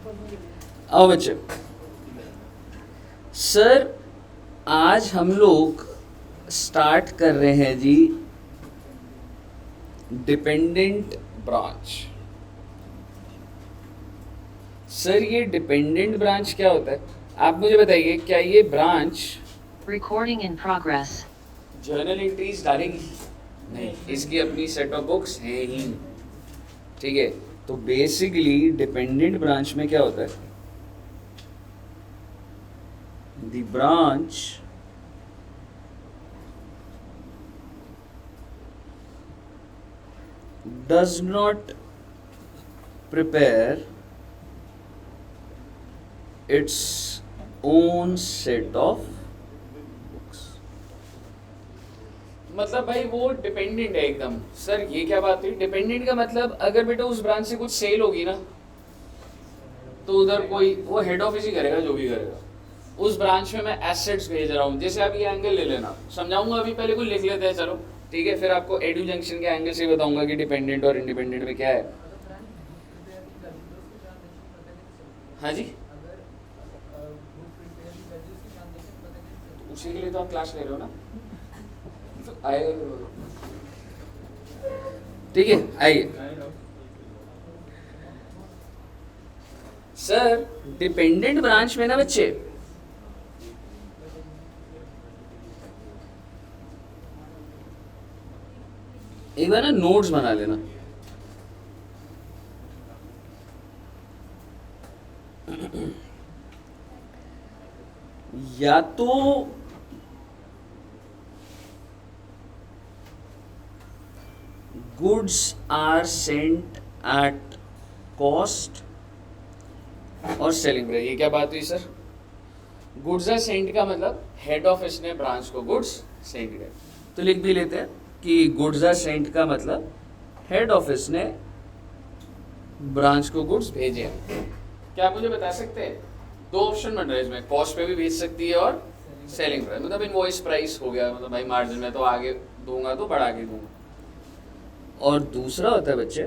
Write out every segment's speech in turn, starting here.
आओ बच्चे, सर आज हम लोग स्टार्ट कर रहे हैं जी डिपेंडेंट ब्रांच। सर ये डिपेंडेंट ब्रांच क्या होता है, आप मुझे बताइए। क्या ये branch Recording in progress. Journal entries डालेगी? नहीं, इसकी अपनी सेट ऑफ बुक्स हैं ही। ठीक है, तो बेसिकली डिपेंडेंट ब्रांच में क्या होता है, the branch does not prepare its own set of books। मतलब भाई वो डिपेंडेंट है एकदम। सर ये क्या बात हुई? डिपेंडेंट का मतलब अगर बेटा उस ब्रांच से कुछ सेल होगी ना, तो उधर कोई वो हेड ऑफिस ही करेगा जो भी करेगा। उस ब्रांच में मैं एसेट्स भेज रहा हूँ, जैसे आप ये एंगल ले लेना, समझाऊंगा अभी, पहले कुछ लिख लेते हैं चलो, ठीक है, फिर आपको एडू जंक्शन के एंगल से बताऊंगा कि डिपेंडेंट और इंडिपेंडेंट में क्या है। हाँ जी, उसी के लिए तो आप क्लास ले रहे हो ना, तो आएगा, ठीक है, आइए। सर डिपेंडेंट ब्रांच में ना बच्चे, एक बार ना नोट्स बना लेना। या तो goods are sent at cost और सेलिंग प्राइस। ये क्या बात हुई सर? गुड्स आर सेंट का मतलब हेड ऑफिस ने ब्रांच को गुड्स सेंड किया, तो लिख भी लेते हैं कि गुड्स आर सेंट का मतलब हेड ऑफिस ने ब्रांच को गुड्स भेजे हैं। क्या आप मुझे बता सकते हैं, दो ऑप्शन बन रहे हैं इसमें, कॉस्ट पे भी भेज सकती है और सेलिंग प्राइस, मतलब इनवॉइस प्राइस हो गया, मतलब भाई मार्जिन में तो आगे दूंगा तो बढ़ा के दूंगा। और दूसरा होता है बच्चे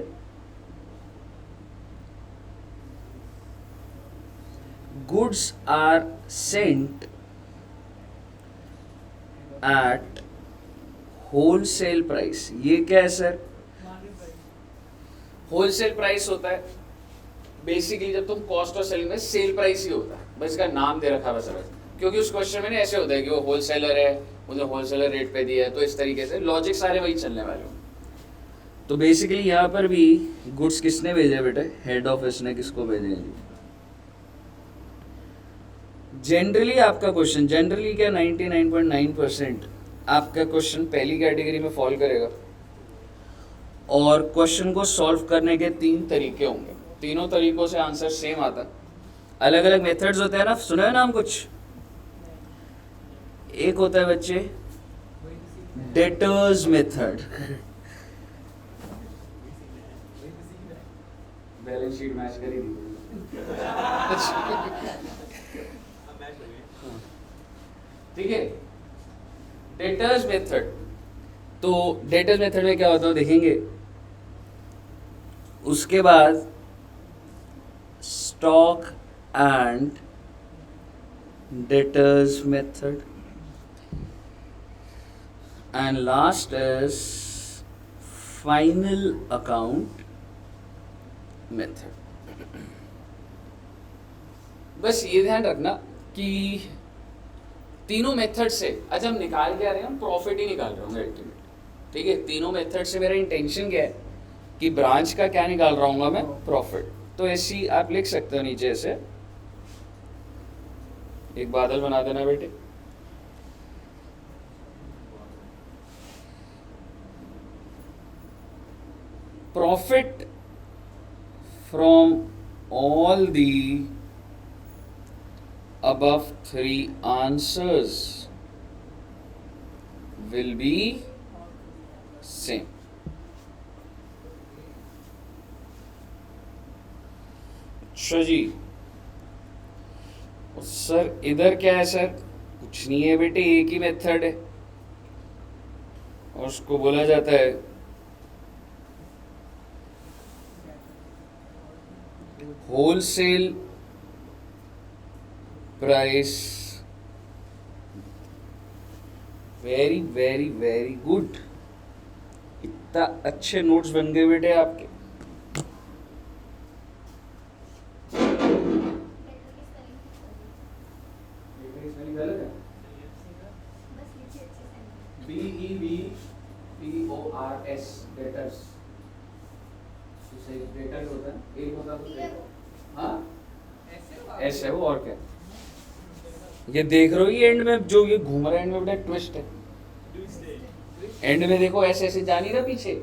goods are sent at wholesale price. ये क्या है सर? होलसेल प्राइस होता है बेसिकली जब तुम कॉस्ट और सेलिंग में सेल प्राइस ही होता है, बस इसका नाम दे रखा है बस, क्योंकि उस क्वेश्चन में ना ऐसे होता है कि वो होलसेलर है, मुझे होलसेलर रेट पे दिया है, तो इस तरीके से लॉजिक सारे वही चलने वाले हो। तो बेसिकली यहाँ पर भी गुड्स किसने भेजे बेटे? हेड ऑफिस ने किसको भेजे? जनरली आपका क्वेश्चन, जनरली क्या 99.9% आपका क्वेश्चन पहली कैटेगरी में फॉल करेगा। और क्वेश्चन को सॉल्व करने के 3 तरीके होंगे, तीनों तरीकों से आंसर सेम आता। अलग अलग मेथड्स होते हैं ना, सुना है नाम कुछ? एक होता है बच्चे debtors method, balance sheet match करेगी। ठीक है, डेटर्स मेथड। तो डेटर्स मेथड में क्या होता है देखेंगे। उसके बाद stock and debtors method, and last is final account method. बस ये ध्यान रखना कि तीनों मेथड से आज हम निकाल के आ रहे हैं, हम प्रॉफिट ही निकाल रहे होंगे अल्टीमेट। ठीक है, तीनों मेथड से मेरा इंटेंशन क्या है कि ब्रांच का क्या निकाल रहा हूँ मैं? प्रॉफिट। तो ऐसी आप लिख सकते हो नीचे से, एक बादल बना देना बेटे। Profit from all the above 3 answers will be same। अच्छा जी, सर इधर क्या है सर? कुछ नहीं है बेटे, एक ही मेथड है और उसको बोला जाता है wholesale price, very very very good. इतना अच्छे नोट्स बन गए बेटे आपके। BEBPORS, debtors. डेटर्स होता है, एक होता है हाँ ऐसे वो, और क्या ये देख रहे हो, ये एंड में जो ये घूम रहा है एंड में बेटा ट्विस्ट है। एंड में देखो ऐसे ऐसे जा नहीं रहा पीछे,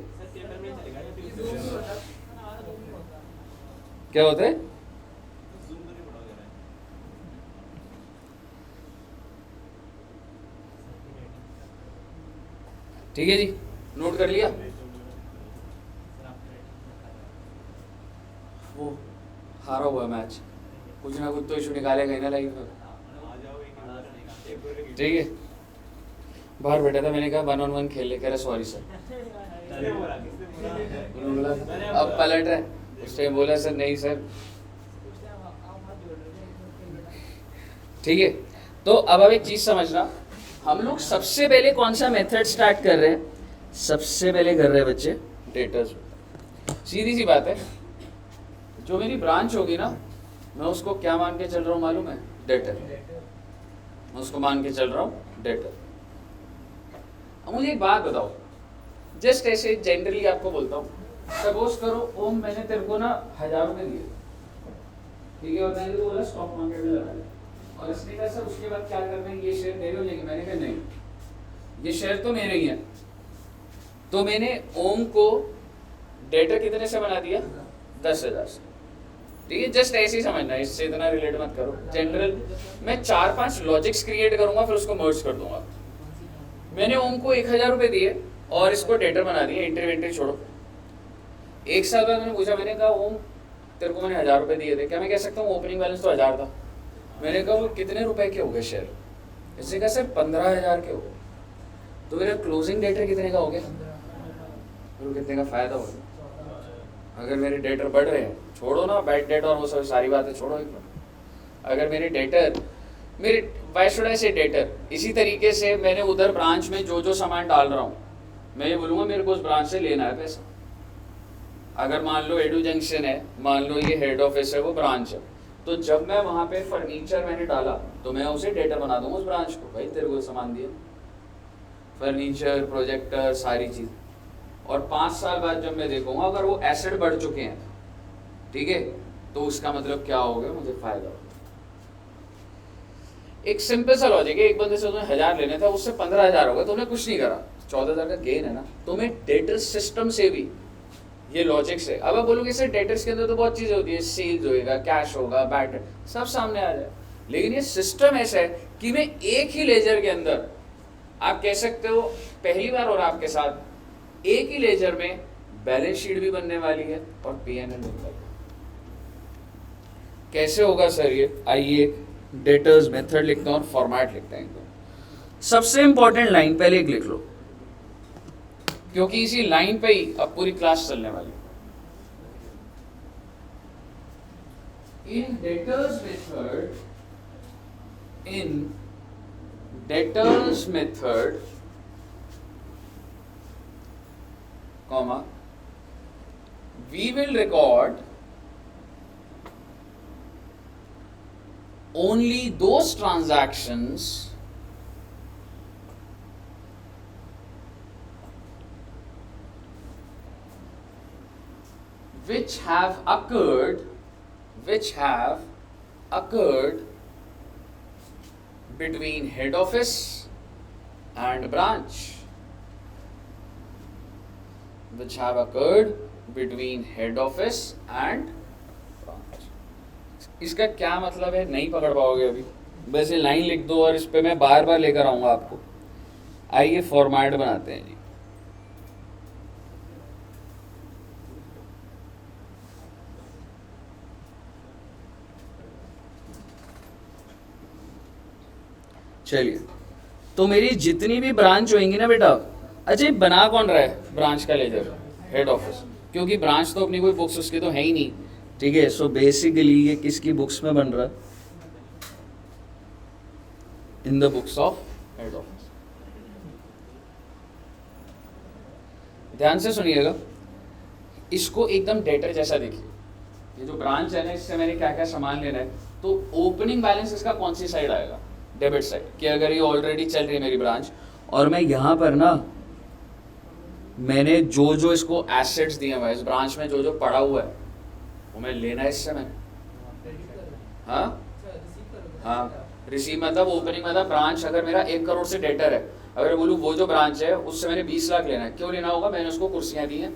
क्या होता है? ठीक है जी, नोट कर लिया। वो हारा हुआ मैच, कुछ ना कुछ तो इशू निकालेगा ही ना लाइफ में। ठीक है, बाहर बैठा था, मैंने कहा 1-on-1 खेल ले, कह रहा सॉरी सर। बोला अब पलट रहा है, उस टाइम बोला सर नहीं सर। ठीक है, तो अब एक चीज समझना, हम लोग सबसे पहले कौन सा मेथड स्टार्ट कर रहे हैं? सबसे पहले कर रहे हैं बच्चे डेटर्स। सीधी सी बात है, जो मेरी ब्रांच होगी ना, मैं उसको क्या मान के चल रहा हूँ मालूम है? डेटर। मैं उसको मान के चल रहा हूँ डेटर। अब मुझे एक बात बताओ, जस्ट ऐसे जनरली आपको बोलता हूँ, सपोज करो ओम मैंने तेरे को ना 1000 रुपए दिए, ठीक है, और मैंने तो बोला स्टॉक मार्केट में लगा दे, और इसने कहा सर उसके बाद क्या करना है, ये शेयर मेरे हो जाएंगे। मैंने कहा नहीं, ये शेयर तो मेरे ही है। तो मैंने ओम को डेटर कितने से बना दिया? 10,000 से। ठीक है, जस्ट ऐसे ही समझना, इससे इतना रिलेट मत करो। जनरल मैं 4-5 लॉजिक्स क्रिएट करूंगा, फिर उसको मर्ज कर दूंगा। मैंने ओम को 1000 रुपए दिए और इसको डेटर बना दिया, एंट्री छोड़ो। एक साल बाद मैंने पूछा, मैंने कहा ओम तेरे को मैंने 1000 रुपए दिए थे, क्या मैं कह सकता हूँ ओपनिंग बैलेंस तो 1000 था? मैंने कहा वो कितने रुपए के हो गए शेयर? इसने कहा सर 15,000 के हो गए। तो मेरा क्लोजिंग डेटर कितने का हो गया? फिर कितने का फायदा होगा? अगर मेरे डेटर बढ़ रहे हैं, छोड़ो ना बैड डेट और वो सब सारी बातें छोड़ो एक बार। अगर मेरे डेटर, मेरे व्हाई शुड आई से डेटर, इसी तरीके से मैंने उधर ब्रांच में जो जो सामान डाल रहा हूँ, मैं ये बोलूँगा मेरे को उस ब्रांच से लेना है पैसा। अगर मान लो एडू जंक्शन है, मान लो ये हेड ऑफिस है, वो ब्रांच है, तो जब मैं वहाँ पे फर्नीचर मैंने डाला तो मैं उसे डेटर बना दूंगा उस ब्रांच को, भाई तेरे को सामान दिया, फर्नीचर, प्रोजेक्टर, सारी चीज़। और 5 साल बाद जब मैं देखूंगा अगर वो एसेट बढ़ चुके हैं, ठीक है, तो उसका मतलब क्या हो गया, मुझे फायदा हो। एक सिंपल सा लॉजिक है, एक बंदे से तुम्हें 1000 लेने था, उससे 15,000 हो गया, तुमने कुछ नहीं करा, 14,000 का गेन है ना। तुम्हें डेटर सिस्टम से भी ये लॉजिक से, अब आप बोलोगे सर डेटर्स के अंदर तो बहुत चीजें होती है, सेल्स होएगा, कैश होगा, बैड सब सामने आ जाए, लेकिन ये सिस्टम ऐसा है कि मैं एक ही लेजर के अंदर, आप कह सकते हो पहली बार और आपके साथ एक ही लेजर में बैलेंस शीट भी बनने वाली है और पीएनएल बनने वाली है। कैसे होगा सर ये? आइए डेटर्स मेथड लिखता हूं और फॉर्मेट लिखते हैं। सबसे इंपॉर्टेंट लाइन पहले एक लिख लो, क्योंकि इसी लाइन पे ही अब पूरी क्लास चलने वाली है। इन debtors method comma, we will record only those transactions which have occurred between head office and branch, which have occurred between head office and branch। इसका क्या मतलब है नहीं पकड़ पाओगे अभी, बस ये लाइन लिख दो और इस पे मैं बार बार लेकर आऊंगा आपको। आइए फॉर्मेट बनाते हैं जी। चलिए, तो मेरी जितनी भी ब्रांच होंगी ना बेटा, अच्छा बना कौन रहा है ब्रांच का लेजर? हेड ऑफिस, क्योंकि ब्रांच तो अपनी कोई बुक्स उसकी तो है ही नहीं, ठीक है, सो बेसिकली ये किसकी बुक्स में बन रहा है? In the books of head office. ध्यान से सुनिएगा, इसको एकदम डेटर जैसा देखिए। ये जो ब्रांच है ना, इससे मैंने क्या क्या सामान लेना है, तो ओपनिंग बैलेंस इसका कौन सी साइड आएगा? Debit side. कि अगर ये ऑलरेडी चल रही है मेरी ब्रांच, और मैं यहाँ पर ना मैंने जो जो इसको एसेट्स दिए हुए इस ब्रांच में, जो जो पड़ा हुआ है वो मैं लेना है इससे मैंने। हाँ हाँ, रिसीव मतलब ओपनिंग मतलब ब्रांच अगर मेरा 1 करोड़ से डेटर है, अगर बोलूँ वो जो ब्रांच है उससे मैंने 20 लाख लेना है, क्यों लेना होगा? मैंने उसको कुर्सियाँ दी हैं,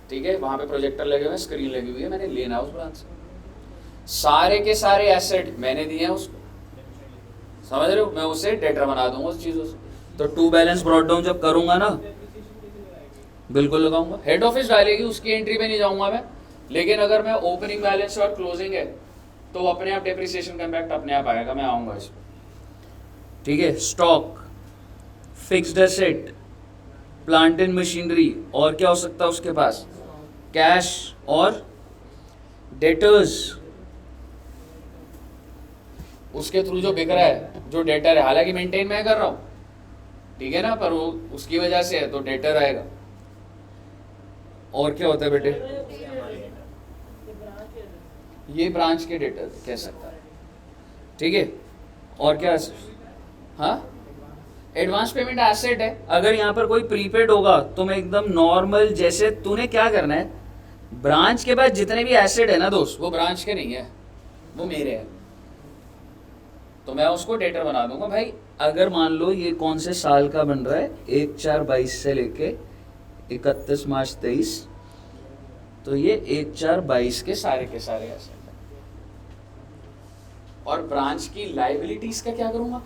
ठीक है, वहाँ पे प्रोजेक्टर लगे हुए हैं, स्क्रीन लगी हुई है, मैंने लेना है उस ब्रांच से। सारे के सारे एसेट मैंने दिए हैं उसको, समझ रहे हो? मैं उसे डेटर बना दूंगा उस चीज़ों से। तो टू बैलेंस ब्रॉट डाउन जब करूंगा ना, बिल्कुल लगाऊंगा। हेड ऑफिस डालेगी, उसकी एंट्री पे नहीं जाऊंगा मैं, लेकिन अगर मैं ओपनिंग बैलेंस और क्लोजिंग है तो अपने आप डेप्रिसिएशन का इम्पैक्ट अपने आप आएगा, मैं आऊंगा इस पर, ठीक है। Stock, fixed asset, plant and machinery, और क्या हो सकता है उसके पास? कैश और डेटर्स। उसके थ्रू जो बिक रहा है, जो डेटर है, हालांकि मेंटेन मैं कर रहा हूँ, ठीक है ना, पर वो उसकी वजह से है तो डेटर आएगा। और क्या होता है बेटे? ये ब्रांच के डेटर कह सकता है, ठीक है। और क्या? हाँ, एडवांस पेमेंट एसेट है। अगर यहाँ पर कोई प्रीपेड होगा तो मैं एकदम नॉर्मल, जैसे तूने क्या करना है, ब्रांच के पास जितने भी एसेट है ना दोस्त, वो ब्रांच के नहीं है, वो मेरे हैं, तो मैं उसको डेटर बना दूंगा भाई। अगर मान लो ये कौन से साल का बन रहा है, 1/4/22 से लेके 31 मार्च 23, तो ये 1/4/22 के सारे एसेट है। और ब्रांच की लाइबिलिटीज का क्या करूंगा?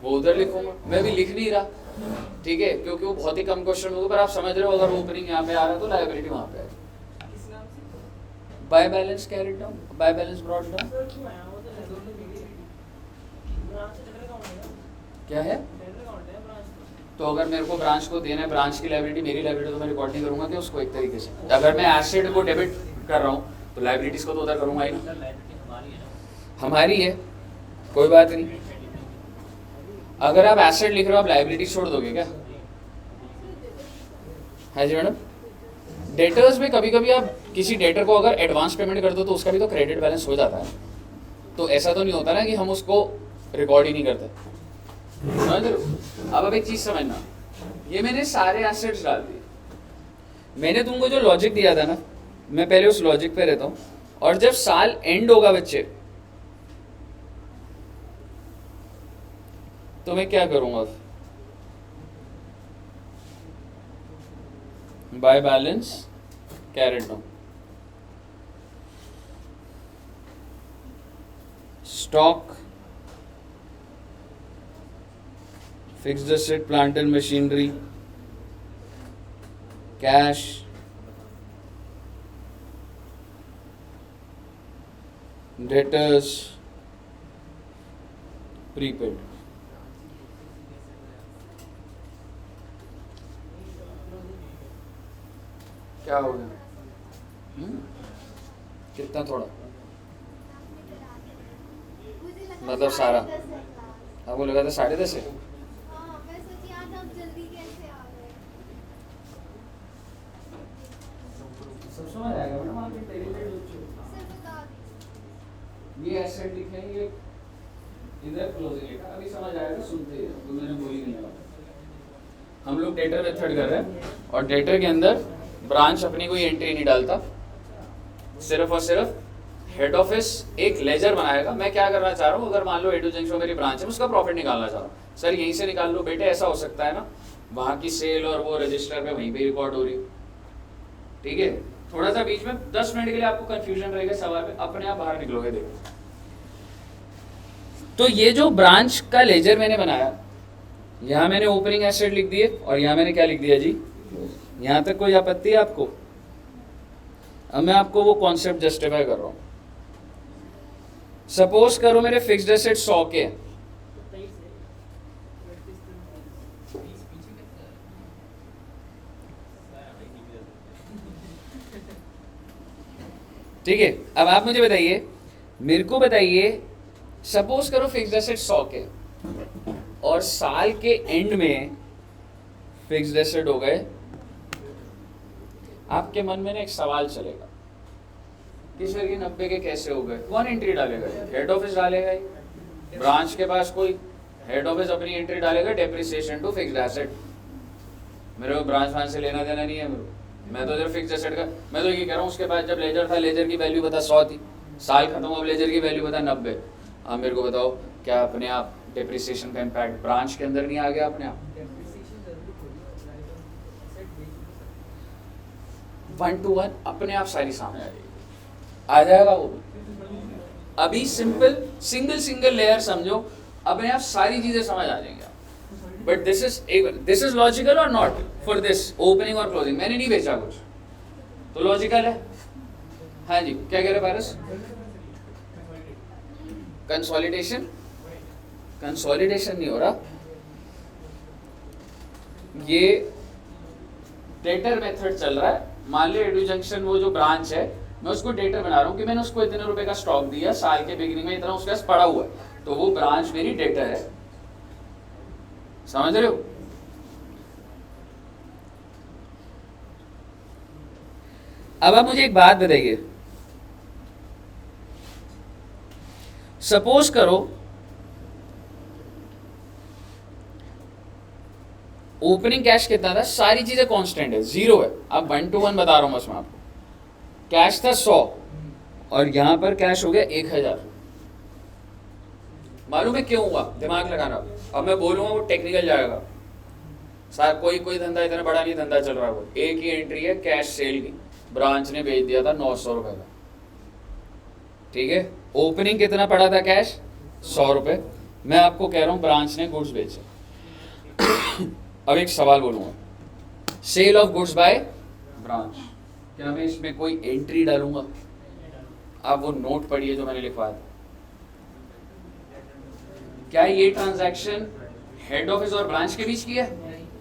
वो उधर लिखूंगा, मैं भी लिख नहीं रहा, ठीक है, क्योंकि वो बहुत ही कम क्वेश्चन होगा, पर आप समझ रहे हो, अगर ओपनिंग यहाँ पे आ रहा है तो लाइबिलिटी वहां पे आएगी। By balance carried down, by balance brought down क्या है? तो अगर मेरे को ब्रांच को देना है, ब्रांच की लाइबिलिटी मेरी लाइबिलिटी, तो मैं रिकॉर्ड नहीं करूंगा कि उसको, एक तरीके से अगर मैं एसेट को डेबिट कर रहा हूँ तो लाइबिलिटीज को तो उधर करूंगा ही ना, हमारी है, कोई बात नहीं। अगर आप एसेट लिख रहे हो, आप लाइबिलिटी छोड़ दोगे क्या? है जी मैडम। डेटर्स में कभी कभी आप किसी डेटर को अगर एडवांस पेमेंट कर दो तो उसका भी तो क्रेडिट बैलेंस हो जाता है, तो ऐसा तो नहीं होता ना कि हम उसको रिकॉर्ड ही नहीं करते, समझ रहे हो? अब एक चीज समझना, ये मैंने सारे एसेट्स डाल दिए, मैंने तुमको जो लॉजिक दिया था ना, मैं पहले उस लॉजिक पे रहता हूँ, और जब साल एंड होगा बच्चे, तो मैं क्या करूंगा? By balance carried down, stock, fixed asset, plant and machinery, cash, debtors, prepaid. क्या हो गया? कितना? थोड़ा मतलब सारा? आपको लगा था 10:30 है? सब समझ आएगा मैडम, आप ये एसेट लिखेंगे, इधर क्लोजिंग लिखा, अभी समझ आएगा, सुनते हैं तो मैंने बोली नहीं है। हम लोग डेटर मेथड कर रहे हैं, और डेटर के अंदर ब्रांच अपनी कोई एंट्री नहीं डालता, सिर्फ और सिर्फ हेड ऑफिस एक लेजर बनाएगा। मैं क्या करना चाह रहा हूँ, अगर मान लो एडू जंक्शन मेरी ब्रांच है, उसका प्रॉफिट निकालना चाह रहा हूँ, सर यहीं से निकाल लो बेटे, ऐसा हो सकता है ना, वहाँ की सेल और वो रजिस्टर पे वहीं पे रिकॉर्ड हो रही, ठीक है। थोड़ा सा बीच में 10 मिनट के लिए आपको कंफ्यूजन रहेगा सवाल में, अपने आप बाहर निकलोगे, देखो। तो ये जो ब्रांच का लेजर मैंने बनाया, यहाँ मैंने ओपनिंग एसेट लिख दिए, और यहाँ मैंने क्या लिख दिया जी? यहाँ तक कोई आपत्ति है आपको? अब मैं आपको वो कॉन्सेप्ट जस्टिफाई कर रहा हूँ। सपोज करो मेरे फिक्स्ड एसेट 100 के, ठीक है, अब आप मुझे बताइए, मेरे को बताइए, सपोज करो फिक्स्ड एसेट 100 के और साल के एंड में फिक्स्ड एसेट हो गए, आपके मन में ना एक सवाल चलेगा कि सर ये 90 के कैसे हो गए, कौन एंट्री डालेगा? हेड ऑफिस डालेगा ही, ब्रांच के पास कोई हेड ऑफिस अपनी एंट्री डालेगा, डेप्रिसिएशन टू फिक्स्ड एसेट। मेरे को ब्रांच वांच से लेना देना नहीं है मेरे को, मैं तो जब फिक्स्ड एसेट का, मैं तो ये कह रहा हूँ उसके पास जब लेजर था, लेजर की वैल्यू बता 100 थी, साल खत्म हो, अब लेजर की वैल्यू बता 90। अब मेरे को बताओ क्या अपने आप डेप्रिसिएशन का इम्पैक्ट ब्रांच के अंदर नहीं आ गया अपने आप? 1 to 1 अपने आप सारी सामने आ जाएगी, आ जाएगा वो। अभी सिंपल सिंगल लेयर समझो, अपने आप सारी चीजें समझ आ जाएंगी। बट दिस इज लॉजिकल और नॉट फॉर दिस ओपनिंग और क्लोजिंग? मैंने नहीं बेचा कुछ तो लॉजिकल है। हाँ जी, क्या कह रहे पारस? कंसोलिडेशन नहीं हो रहा, ये डेटर मेथड चल रहा है। मान लो एडुजंक्शन वो जो ब्रांच है, मैं उसको डेटर बना रहा हूँ कि मैंने उसको इतने रुपए का स्टॉक दिया, साल के बिगिनिंग में इतना उसके पास पड़ा हुआ है, तो वो ब्रांच मेरी डेटर है। समझ रहे हो? अब आप मुझे एक बात बताइए, सपोज करो ओपनिंग कैश कितना था, सारी चीजें कांस्टेंट है, 0 है। अब 1 to 1 बता रहा हूं बस मैं आपको। कैश था 100 और यहां पर कैश हो गया 1000। मालूम है क्यों हुआ? दिमाग लगाना। अब मैं बोलूंगा वो टेक्निकल जाएगा। साहब कोई धंधा इतना बड़ा नहीं धंधा चल रहा है, वो एक ही एंट्री है कैश सेल की, ब्रांच ने बेच दिया था 900 रुपए का। ठीक है, ओपनिंग कितना पड़ा था कैश? 100 रुपए। मैं आपको कह रहा हूं ब्रांच ने गुड्स बेचे। अब एक सवाल बोलूंगा, sale of goods by branch, क्या मैं इसमें कोई एंट्री डालूंगा? आप वो नोट पढ़िए जो मैंने लिखवाया था। क्या ये ट्रांजैक्शन हेड ऑफिस और ब्रांच के बीच की है?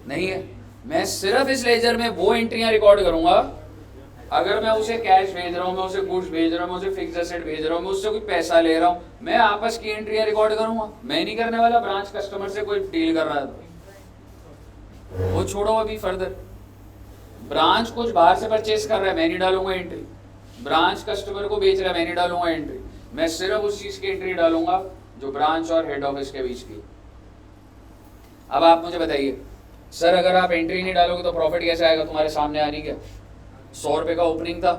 नहीं है। मैं सिर्फ इस लेजर में वो एंट्रियां रिकॉर्ड करूंगा अगर मैं उसे कैश भेज रहा हूं, मैं उसे गुड्स भेज रहा हूं, मैं उसे फिक्स्ड एसेट भेज रहा हूं, मैं उससे कोई पैसा ले रहा हूं, मैं आपस की एंट्रियां रिकॉर्ड करूंगा। मैं नहीं करने वाला, ब्रांच कस्टमर से कोई डील कर रहा है तो वो छोड़ो। अभी फर्दर ब्रांच कुछ बाहर से परचेस कर रहा है, मैं नहीं डालूंगा एंट्री। ब्रांच कस्टमर को बेच रहा है, मैं नहीं डालूंगा एंट्री। मैं सिर्फ उस चीज की एंट्री डालूंगा जो ब्रांच और हेड ऑफिस के बीच की। अब आप मुझे बताइए सर, अगर आप एंट्री नहीं डालोगे तो प्रॉफिट कैसे आएगा? तुम्हारे सामने आ नहीं गया? 100 रुपए का ओपनिंग था,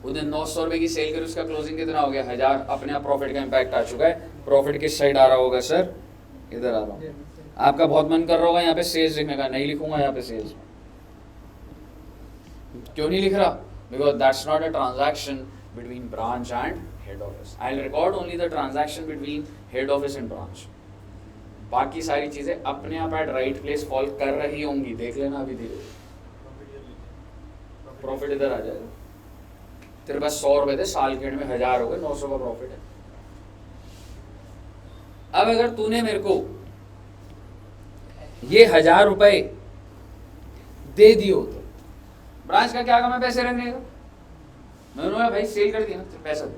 उस दिन 900 रुपए की सेल करी, उसका क्लोजिंग कितना हो गया? 1000। अपने आप प्रॉफिट का इम्पैक्ट आ चुका है। प्रॉफिट किस साइड आ रहा होगा सर? इधर आ रहा हूँ। आपका बहुत मन कर रहा होगा यहाँ पे सेल्स लिखने का, नहीं लिखूंगा यहाँ पे सेल्स। क्यों नहीं लिख रहा? Because that's not a transaction between branch and head office. I will record only the transaction between head office and branch. बाकी सारी चीजें अपने आप एट राइट प्लेस फॉल कर रही होंगी, देख लेना अभी धीरे। प्रॉफिट इधर आ जाएगा। तेरे पास 100 रुपए थे, साल के एंड में 1000 हो गए, 900 का प्रॉफिट है। अब अगर तूने मेरे को ये 1000 रुपए दे दिए हो तो ब्रांच का क्या काम है पैसे रखने का? मैंने बोला भाई सेल कर दिया तो पैसा दे।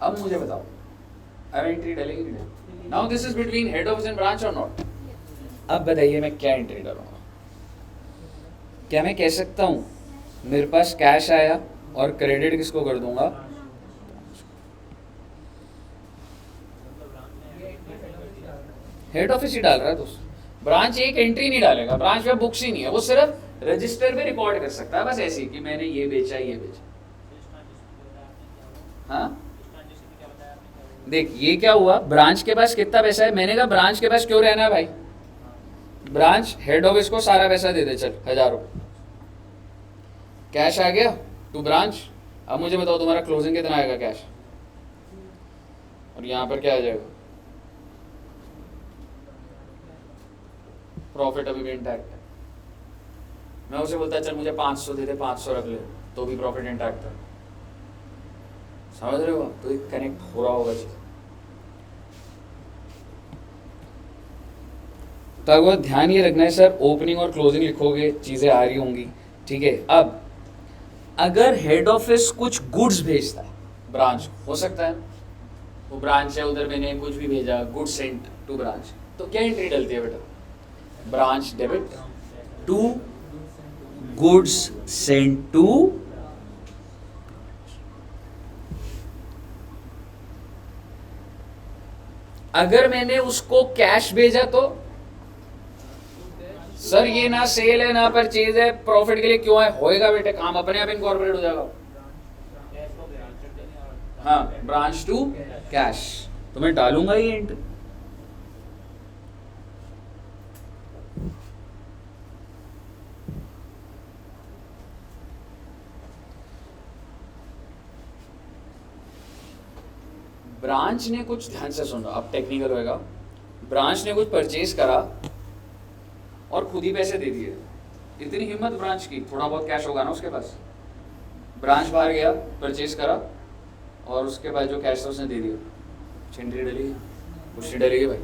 अब मुझे बताओ, अब एंट्री डलेगी नहीं? Now this is between head office and branch और नॉट? अब बताइए मैं क्या एंट्री डालूंगा? क्या मैं कह सकता हूं मेरे पास कैश आया और क्रेडिट किसको कर दूंगा? हेड ऑफिस ही डाल रहा है दोस्त। ब्रांच एक एंट्री नहीं डालेगा, ब्रांच में बुक्स ही नहीं है, वो सिर्फ रजिस्टर में रिकॉर्ड कर सकता है बस ऐसे ही कि मैंने ये बेचा ये बेचा। हाँ देख ये क्या हुआ, ब्रांच के पास कितना पैसा है? मैंने कहा ब्रांच के पास क्यों रहना है भाई, ब्रांच हेड ऑफिस को सारा पैसा दे दे, चल 1000 रुपये कैश आ गया टू ब्रांच। अब मुझे बताओ तुम्हारा क्लोजिंग कितना आएगा कैश? और यहां पर क्या आ जाएगा? प्रॉफिट अभी भी इंटैक्ट है। मैं उसे बोलता चल मुझे 500 दे दे, 500 रख ले, तो भी प्रॉफिट इंटैक्ट है। समझ रहे हो? तो एक कनेक्ट हो रहा होगा चीज। तो अगर ध्यान ये रखना है सर, ओपनिंग और क्लोजिंग लिखोगे चीजें आ रही होंगी। ठीक है, अब अगर हेड ऑफिस कुछ गुड्स भेजता है ब्रांच, हो सकता है वो ब्रांच है उधर, मैंने कुछ भी भेजा, गुड सेंट टू ब्रांच, तो क्या एंट्री डलती है बेटा? Branch debit to goods sent to. अगर मैंने उसको कैश भेजा तो सर ये ना सेल है ना परचेज है, प्रॉफिट के लिए क्यों है? होएगा बेटे, काम अपने आप इनकॉर्पोरेट हो जाएगा। हाँ, ब्रांच टू कैश, तो मैं डालूंगा ये एंट्री। ब्रांच ने कुछ, ध्यान से सुनो अब टेक्निकल होएगा, ब्रांच ने कुछ परचेज करा और खुद ही पैसे दे दिए। इतनी हिम्मत ब्रांच की, थोड़ा बहुत कैश होगा ना उसके पास। ब्रांच बाहर गया, परचेज करा और उसके बाद जो कैश था उसने दे दिया। एंट्री डलेगी? कुछ डलेगी भाई,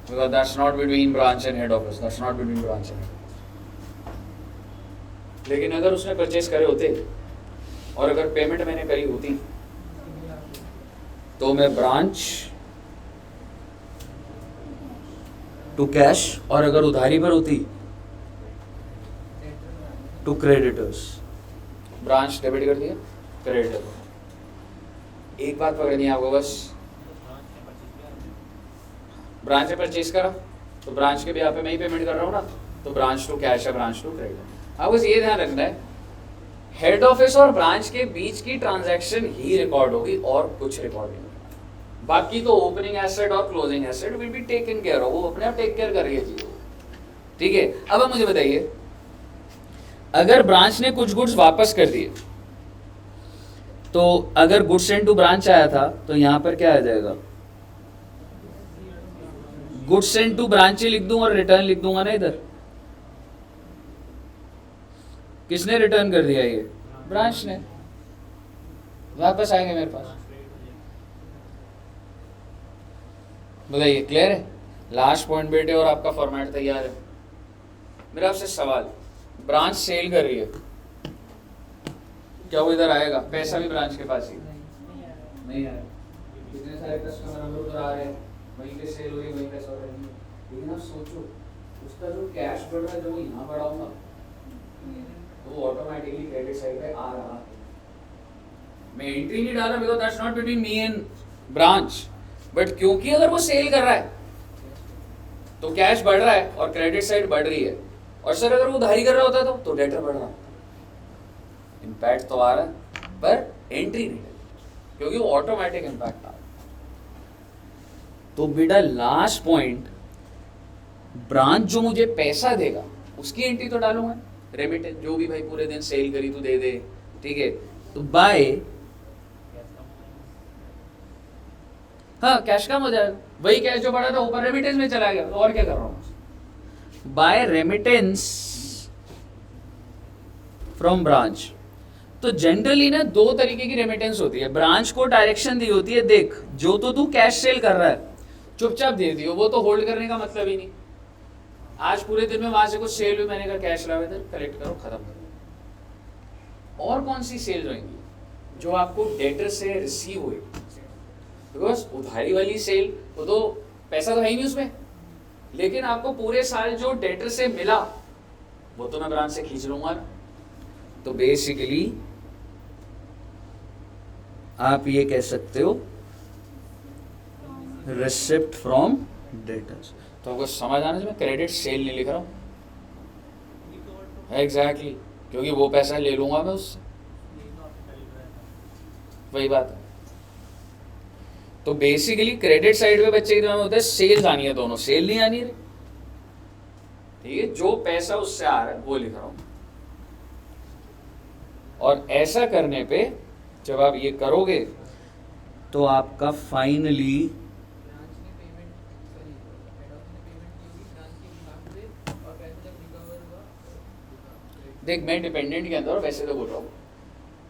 because that's not between branch and head office, that's not between branch and head office। लेकिन अगर उसने परचेज करे होते और अगर पेमेंट मैंने करी होती तो मैं ब्रांच टू कैश, और अगर उधारी पर होती टू क्रेडिटर्स, ब्रांच डेबिट कर दिया, क्रेडिटर। एक बात पकड़नी है आपको बस, ब्रांच ने परचेज करा तो ब्रांच के ब्याह पे मैं ही पेमेंट कर रहा हूँ ना, तो ब्रांच टू कैश है, ब्रांच टू क्रेडिट। अब बस ये ध्यान रखना है, हेड ऑफिस और ब्रांच के बीच की ट्रांजैक्शन ही रिकॉर्ड होगी और कुछ रिकॉर्ड नहीं होगा। बाकी तो ओपनिंग एसेट और closing asset will be taken care of, वो अपने आप टेक केयर करेगी चीजों। ठीक है, अब आप मुझे बताइए, अगर ब्रांच ने कुछ गुड्स वापस कर दिए, तो अगर गुड्स सेंट टू ब्रांच आया था तो यहां पर क्या आ जाएगा? गुड्स सेंट टू ब्रांच लिख दूं और रिटर्न लिख दूंगा ना इधर। किसने रिटर्न कर दिया? ये ब्रांच ने, वापस आएंगे मेरे पास। बताइए, क्लियर है? लास्ट पॉइंट बेटे, और आपका फॉर्मेट तैयार है। मेरा आपसे सवाल, ब्रांच सेल कर रही है, क्या वो इधर आएगा? पैसा भी ब्रांच के पास ही नहीं आएगा। कितने सारे कस्टमर हम लोग उधर आ रहे हैं, वहीं पे सेल हो रही है, वहीं पैसा हो रहा है। लेकिन आप सोचो, उसका जो कैश बढ़ रहा है, जब वो यहाँ बढ़ाऊंगा तो वो ऑटोमेटिकली क्रेडिट साइड पे आ रहा है। मैं एंट्री नहीं डाला because that's not between me and branch, but क्योंकि अगर वो सेल कर रहा है तो कैश बढ़ रहा है और क्रेडिट साइड बढ़ रही है। और सर अगर वो उधारी कर रहा होता तो डेटर बढ़ रहा, इम्पैक्ट तो आ रहा है पर एंट्री नहीं, क्योंकि वो ऑटोमेटिक इम्पैक्ट आ रहा। तो बेटा लास्ट पॉइंट, ब्रांच जो मुझे पैसा देगा उसकी एंट्री तो डालूंगा, रेमिटेंस जो भी भाई पूरे दिन सेल करी तो दे दे। ठीक है, तो बाय, हाँ कैश कम हो जाएगा, वही कैश जो बढ़ा था ऊपर रेमिटेंस में चला गया, तो और क्या कर रहा हूं? By remittance from branch. तो जनरली ना दो तरीके की रेमिटेंस होती है। ब्रांच को डायरेक्शन दी होती है, देख जो तो तू कैश सेल कर रहा है चुपचाप दे दियो, वो तो होल्ड करने का मतलब ही नहीं। आज पूरे दिन में वहां से कुछ सेल हुई, मैंने कहा कैश लाओ इधर, कलेक्ट करो, खत्म करो। और कौन सी सेल होंगी? जो आपको डेटर से रिसीव हुई, बिकॉज उधारी वाली सेल वो तो पैसा तो है ही नहीं उसमें, लेकिन आपको पूरे साल जो डेटर से मिला वो तो मैं ब्रांच से खींच लूंगा ना। तो बेसिकली आप ये कह सकते हो रिसिप्ट फ्रॉम डेटर्स। तो आपको समझ आना चाहिए, मैं क्रेडिट सेल नहीं लिख रहा हूं, एग्जैक्टली क्योंकि वो पैसा ले लूंगा मैं उससे, वही बात है। तो बेसिकली क्रेडिट साइड पे बच्चे के दिमाग में होता है सेल्स आनी है, दोनों सेल नहीं आनी है। ठीक है, जो पैसा उससे आ रहा है वो लिख रहा हूं। और ऐसा करने पे जब आप ये करोगे तो आपका फाइनली देख, मैं डिपेंडेंट के अंदर वैसे तो बोल रहा हूँ,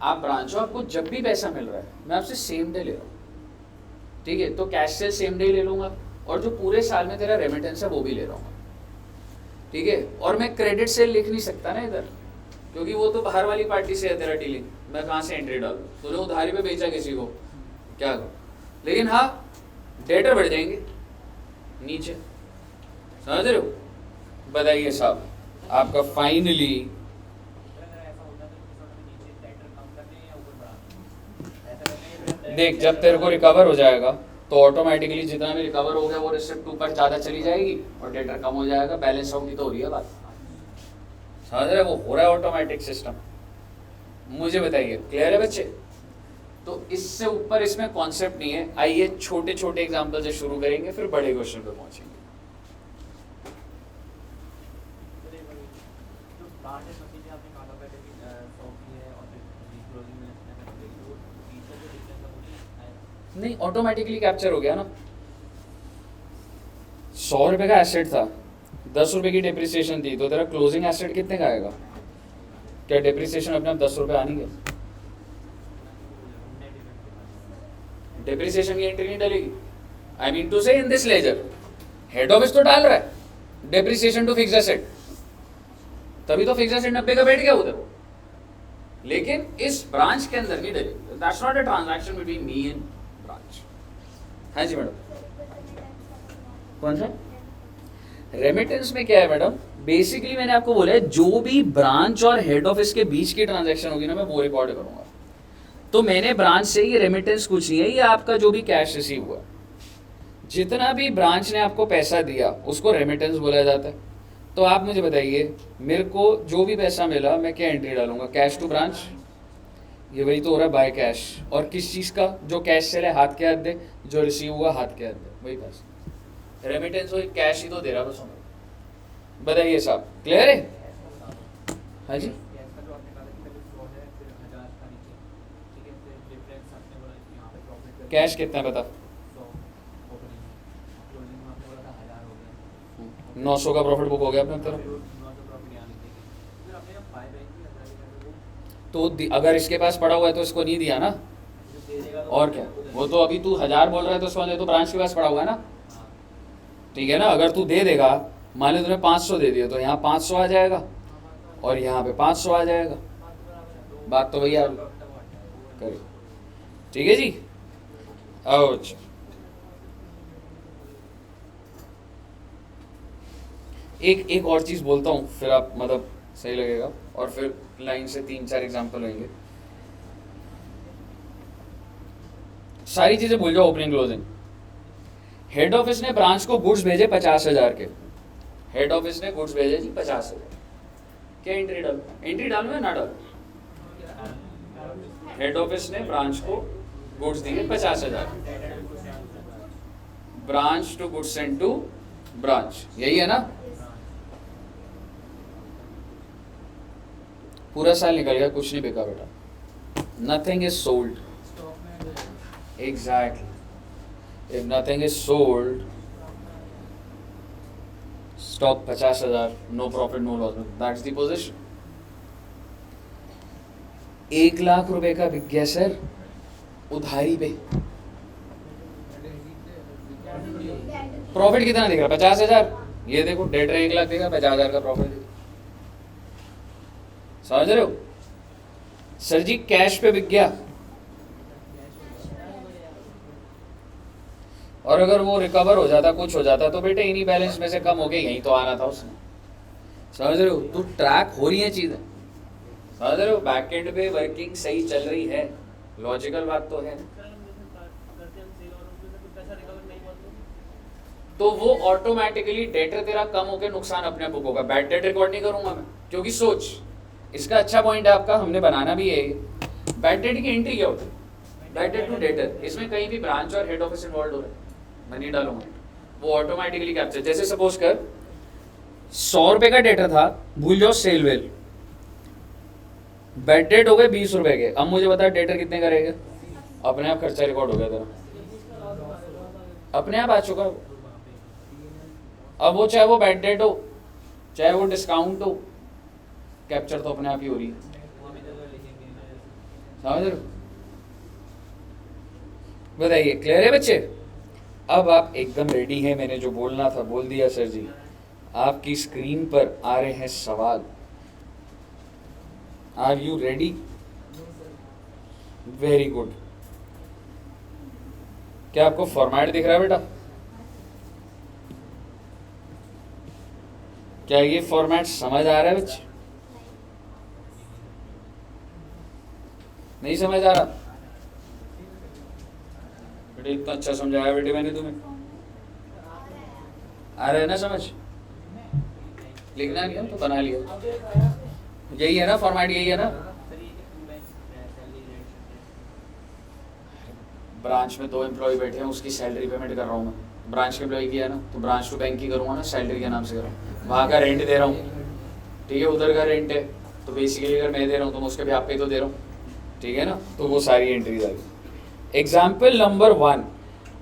आप ब्रांच हो, आपको जब भी पैसा मिल रहा है मैं आपसे सेम डे ले रहा हूँ। ठीक है, तो कैश से सेम डे ले लूंगा और जो पूरे साल में तेरा रेमिटेंस है वो भी ले रहा हूँ। ठीक है, और मैं क्रेडिट से लिख नहीं सकता ना इधर, क्योंकि वो तो बाहर वाली पार्टी से है तेरा डीलिंग, मैं कहाँ से एंट्री डालूँ, तूने उधारी पे बेचा किसी को, क्या करूँ। लेकिन हाँ डेटर बढ़ जाएंगे नीचे, समझ रहे हो। बताइए साहब, आपका फाइनली देख, जब तेरे को रिकवर हो जाएगा तो ऑटोमेटिकली जितना भी रिकवर हो गया वो रिसिप्ट ऊपर ज़्यादा चली जाएगी और डेटर कम हो जाएगा, बैलेंस आउट की तो हो रही है बात, समझ रहे, वो हो रहा है ऑटोमेटिक सिस्टम। मुझे बताइए, क्लियर है बच्चे। तो इससे ऊपर इसमें कॉन्सेप्ट नहीं है। आइए छोटे छोटे एग्जाम्पल से शुरू करेंगे, फिर बड़े क्वेश्चन पे पहुंचेंगे। नहीं, ऑटोमेटिकली कैप्चर हो गया ना। 100 रुपए का एसेट था, 10 रुपए की डेप्रिसिएशन थी, तो तेरा क्लोजिंग एसेट कितने का आएगा। क्या डेप्रिसिएशन अपने आप 10 रुपए आएंगे। डेप्रिसिएशन की एंट्री नहीं डलेगी। आई mean to say in this ledger head office तो डाल रहा है डेप्रिसिएशन टू फिक्स एसेट, तभी तो फिक्स एसेट 90 का बैठ गया उधर, लेकिन इस ब्रांच के अंदर नहीं डलेगी। That's not a transaction between me and branch. हाँ जी मैडम, कौन सा रेमिटेंस में क्या है मैडम। बेसिकली मैंने आपको बोला है जो भी ब्रांच और हेड ऑफिस के बीच की ट्रांजैक्शन होगी ना, मैं वो रिकॉर्ड करूंगा। तो मैंने ब्रांच से ये रेमिटेंस कुछ नहीं है, ये आपका जो भी कैश रिसीव हुआ, जितना भी ब्रांच ने आपको पैसा दिया उसको रेमिटेंस बोला जाता है। तो आप मुझे बताइए, मेरे को जो भी पैसा मिला मैं क्या एंट्री डालूंगा, कैश टू ब्रांच, ये वही तो हो रहा है बाय कैश। और किस चीज़ का, जो कैश चले हाथ के हाथ दे, जो रिसीव हुआ हाथ के हाथ दे, वही पैसा रेमिटेंस हो, कैश ही तो दे रहा बस हमें। बताइए साहब, क्लियर है। हाँ जी, कैश कितना है बता। 900 का प्रॉफिट बुक हो गया अपने तरफ। तो अगर इसके पास पड़ा हुआ है तो इसको नहीं दिया ना, और क्या। वो तो अभी तू 1000 बोल रहा है तो उसको तो ब्रांच के पास पड़ा हुआ है ना, ठीक है ना। अगर तू दे देगा, मान लो तूने 500 दे दिया, तो यहाँ 500 आ जाएगा और यहाँ पे 500 आ जाएगा। बात तो भैया करिए, ठीक है जी। आउच, एक और चीज बोलता हूँ, फिर आप मतलब सही लगेगा, और फिर लाइन से 3-4 एग्जाम्पल होंगे। सारी चीजें भूल जाओ, ओपनिंग क्लोजिंग। हेड ऑफिस ने ब्रांच को गुड्स भेजे 50,000 के, हेड ऑफिस ने गुड्स भेजे जी 50,000, क्या एंट्री डालो, एंट्री डालो या ना डालो। हेड ऑफिस ने ब्रांच को गुड्स दिए 50,000, branch to goods send to branch, यही है ना। पूरा साल निकल गया, कुछ नहीं बिका बेटा, nothing is sold. Exactly, if nothing is sold, stock 50,000, no profit no loss, that's the position. 1 lakh रुपए का बिक गया सर उधारी पे, प्रॉफिट कितना दिख रहा, 50,000। ये देखो डेटर 1 लाख देगा, 50,000 का प्रॉफिट देगा, समझ रहे हो सर जी। कैश पे बिक गया, और अगर वो रिकवर हो जाता, कुछ हो जाता, तो बेटे इन्हीं बैलेंस में से कम हो गया, यही तो आना था उसने, समझ रहे हो। तो ट्रैक हो रही है चीजें, समझ रहे हो, बैक एंड पे वर्किंग सही चल रही है, लॉजिकल बात तो है। तो वो ऑटोमेटिकली डेटर तेरा कम होकर नुकसान अपने बुक होगा। बैड डेट रिकॉर्ड नहीं करूंगा मैं, क्योंकि सोच, इसका अच्छा पॉइंट है आपका, हमने बनाना भी है। बैड डेट की एंट्री क्या होती है, बैड डेट टू डेटर, इसमें कहीं भी ब्रांच और हेड ऑफिस इन्वॉल्व हो रहा है, मैं नहीं डालूंगा, वो ऑटोमेटिकली कैप्चर। जैसे सपोज कर 100 रुपए का डेटर था, भूल जाओ सेल वेल, बैड डेट हो गए 20 रुपए के। अब मुझे बता डेटर कितने का रहेगा, अपने आप खर्चा रिकॉर्ड हो गया तेरा, अपने आप आ चुका। अब वो चाहे वो बैड डेट हो, चाहे वो डिस्काउंट हो, कैप्चर तो अपने आप ही हो रही है, समझ रहे हो। बताइए, क्लियर है बच्चे। अब आप एकदम रेडी हैं, मैंने जो बोलना था बोल दिया सर जी। आपकी स्क्रीन पर आ रहे हैं सवाल, are you ready? Very good. क्या आपको फॉर्मेट दिख रहा है बेटा? क्या ये फॉर्मेट समझ आ रहा है बच्चे? नहीं समझ आ रहा? बेटे इतना अच्छा समझाया बेटे मैंने तुम्हें, आ रहा है ना समझ? लिखना नहीं है तो बना लिया. यही है ना फॉर्मेट, यही है ना? ब्रांच में 2 एम्प्लॉय बैठे हैं, उसकी सैलरी पेमेंट कर रहा हूँ मैं. ब्रांच के एम्प्लॉय की है ना, तो ब्रांच टू बैंक की करूँगा ना, सैलरी के नाम से करूँ. वहाँ का रेंट दे रहा हूँ, ठीक है, उधर का रेंट है, तो बेसिकली अगर मैं दे रहा हूँ तो मैं उसके भी आप पे तो दे रहा हूँ, ठीक है ना. तो वो सारी एंट्रीज आ गई. Example number 1.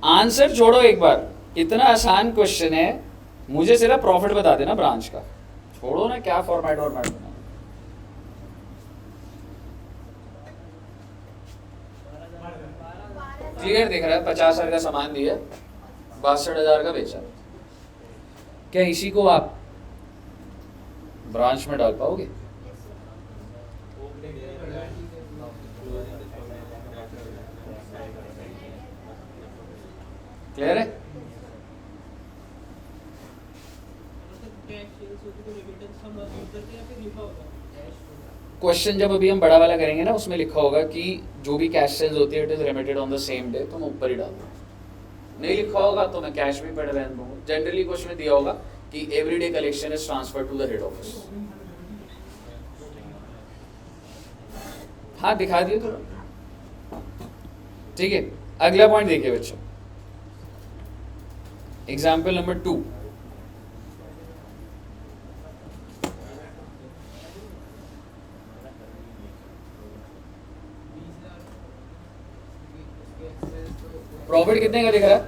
आंसर छोड़ो एक बार, इतना आसान क्वेश्चन है, मुझे सिर्फ प्रॉफिट बता देना ब्रांच का, छोड़ो ना क्या फॉर्मेट वॉर्मेट बना. क्लियर दिख रहा है? 50,000 का सामान दिया, 62,000 का बेचा. क्या इसी को आप ब्रांच में डाल पाओगे? क्लियर है? क्वेश्चन जब अभी हम बड़ा वाला करेंगे ना, उसमें लिखा होगा कि जो भी कैश सेल्स होती है it is remitted on the same day, तो मैं ऊपर ही डाल दूँ. नहीं लिखा होगा तो मैं कैश भी पढ़ रहने दूंगा. जनरली क्वेश्चन में दिया होगा कि everyday collection is transfer to the head office. हाँ दिखा दिए थोड़ा, ठीक है. अगला पॉइंट देखिए बच्चों, एग्जाम्पल नंबर 2. प्रॉफिट कितने का दिख रहा है?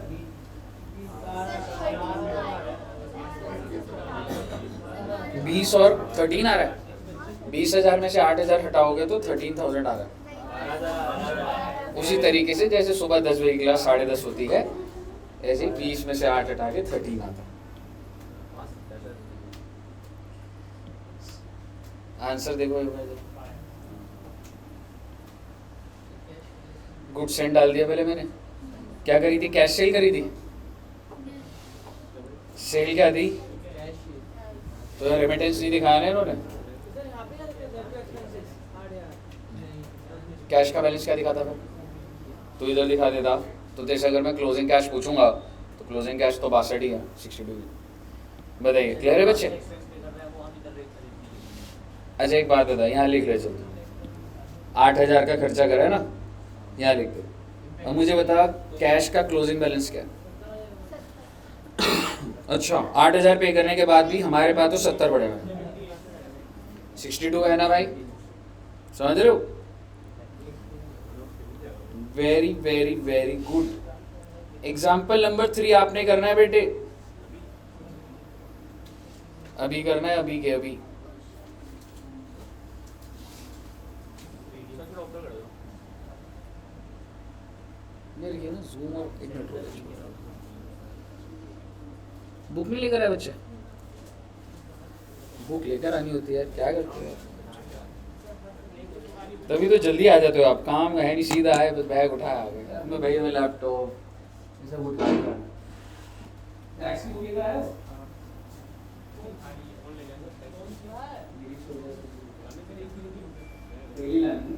20 और 13 आ रहा है. 20,000 में से 8,000 हटाओगे तो 13,000 आ रहा है. उसी तरीके से जैसे सुबह 10 बजे क्लास 10:30 होती है, ऐसे 20 में से 8 हटा के 13 आता है. आंसर देखो एक बार. गुड सेंड डाल दिया पहले मैंने. क्या करी थी? कैश सेल करी थी. सेल क्या थी? तो रेमिटेंस नहीं दिखाया ना इन्होंने. कैश का बैलेंस क्या दिखाता फिर? तो इधर दिखा देता. तो जैसे अगर मैं क्लोजिंग कैश पूछूंगा तो क्लोजिंग कैश तो 62 ही है, 62. बताइए क्लियर है बच्चे? अच्छा एक बात बता, यहाँ लिख रहे चल, 8,000 का खर्चा करा है ना, यहाँ लिख दे. अब मुझे बता कैश का क्लोजिंग बैलेंस क्या है? अच्छा 8,000 पे करने के बाद भी हमारे पास तो 70 पड़े हुए, 62 है ना भाई, समझ रहे हो? Very very very good. Example number 3 आपने करना है बेटे, अभी करना है, अभी के अभी. ये ना जूम और एक मिनट बुक नहीं लेकर आए बच्चे? बुक लेकर आनी होती है, क्या करते हो? तभी तो जल्दी आ जाते हो आप. काम है नहीं, सीधा आए बस बैग उठाया आ गए. मैं भैया में लैपटॉप ये सब उठा के टैक्सी बुक लेकर आए हो? डेली लानी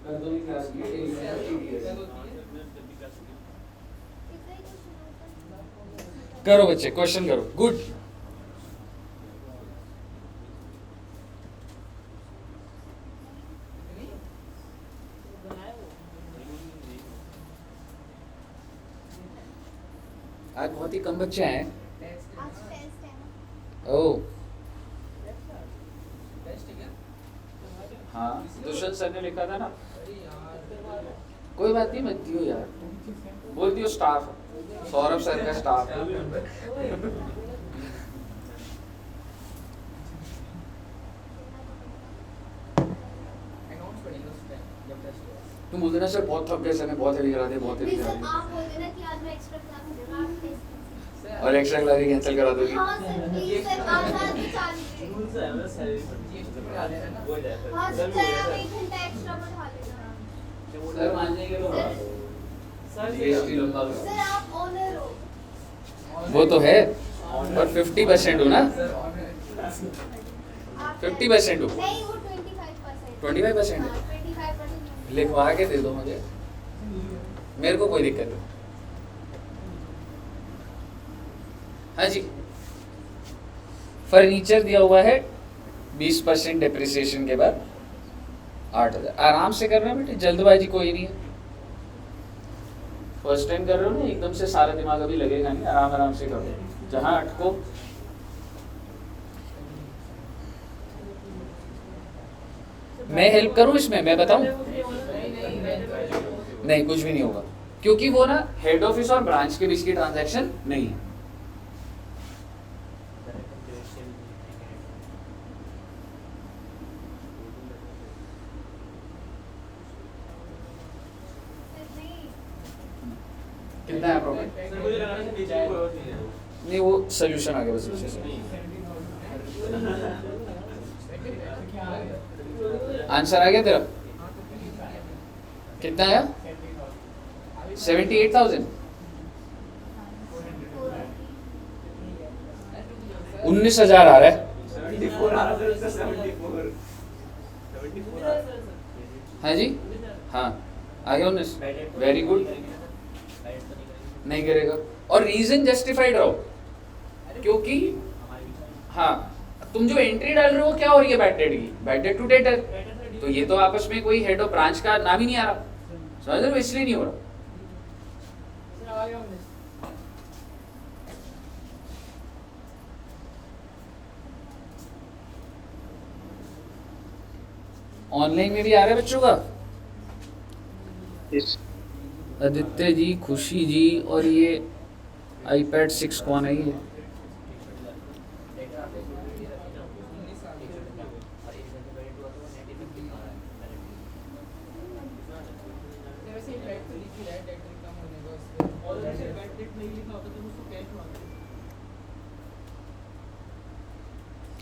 कर दो क्लास की करो बच्चे, क्वेश्चन करो. गुड. आज बहुत ही कम बच्चे हैं. ओह हाँ, दुष्यंत सर ने लिखा था ना. कोई बात नहीं, मत दियो यार, बोल दियो स्टाफ, सौरभ सर का स्टाफ है. तुम बोल देना सर बहुत थक गए सर, मैं बहुत हेवी करा दिया, बहुत हेवी करा दिया. और एक्स्ट्रा क्लास भी कैंसिल करा दोगी? हाँ सर प्लीज सर आज आज भी चालू है। हाँ सर आप 1 घंटा एक्स्ट्रा बढ़ा लेना। सर मान जाएंगे तो GST लंबा करो। सर आप ऑनर हो। वो तो है पर 50% हो ना, आप 50% हो। नहीं वो 25%। 25% हाँ 25%। लिखवा के दे दो मुझे, मेरे को कोई दिक्कत नहीं। हाँ जी, फर्नीचर दिया हुआ है 20% डिप्रिसिएशन के बाद 8,000। आराम से करना है बेटे, जल्दबाजी कोई नहीं है। फर्स्ट टाइम कर रहे हो ना, एकदम से सारा दिमाग अभी लगेगा नहीं, आराम आराम से करो। जहां अटको मैं हेल्प करूं इसमें, मैं बताऊं? नहीं कुछ भी नहीं होगा, क्योंकि वो ना हेड ऑफिस और ब्रांच के बीच की ट्रांजैक्शन नहीं है। कितना है प्रॉब्लम? नहीं वो सोल्यूशन आ गया बस पीछे से। आंसर आ गया तेरा? कितना आया? 78,000। 19,000 आ रहा है। हाँ जी, हाँ आ गया 19। Very good. नहीं करेगा, और रीजन जस्टिफाइड रहो, क्योंकि हाँ तुम जो एंट्री डाल रहे हो क्या हो रही है बैड डेट की, बैड डेट टू डेटर, तो ये तो आपस में कोई हेड ऑफ ब्रांच का नाम ही नहीं आ रहा, समझ रहे हो, इसलिए नहीं हो रहा। ऑनलाइन में भी आ रहा है बच्चों का? आदित्य जी, खुशी जी, और ये iPad 6 कौन है ये?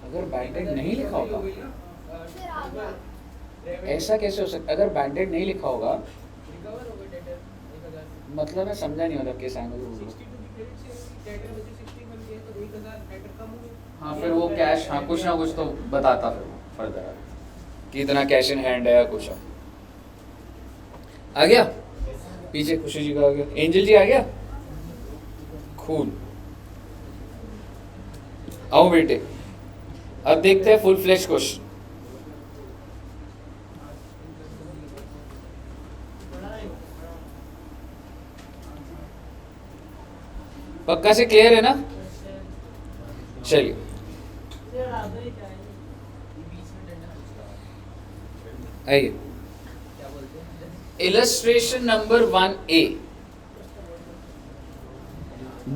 अगर बैंडेड नहीं लिखा होगा, सर आप ऐसा कैसे हो सकता? अगर बैंडेड नहीं लिखा होगा मतलब मैं समझा नहीं, मतलब कैसे एंगल होगा? हाँ फिर वो कैश, हाँ कुछ ना कुछ तो बताता फिर फर्दर कि इतना कैश इन हैंड है या कुछ। आ गया पीछे, खुशी जी का आ गया, एंजल जी आ गया, खून। आओ बेटे, अब देखते हैं फुल फ्लैश क्वेश्चन। पक्का से क्लियर है ना? चलिए आइए, illustration number 1A।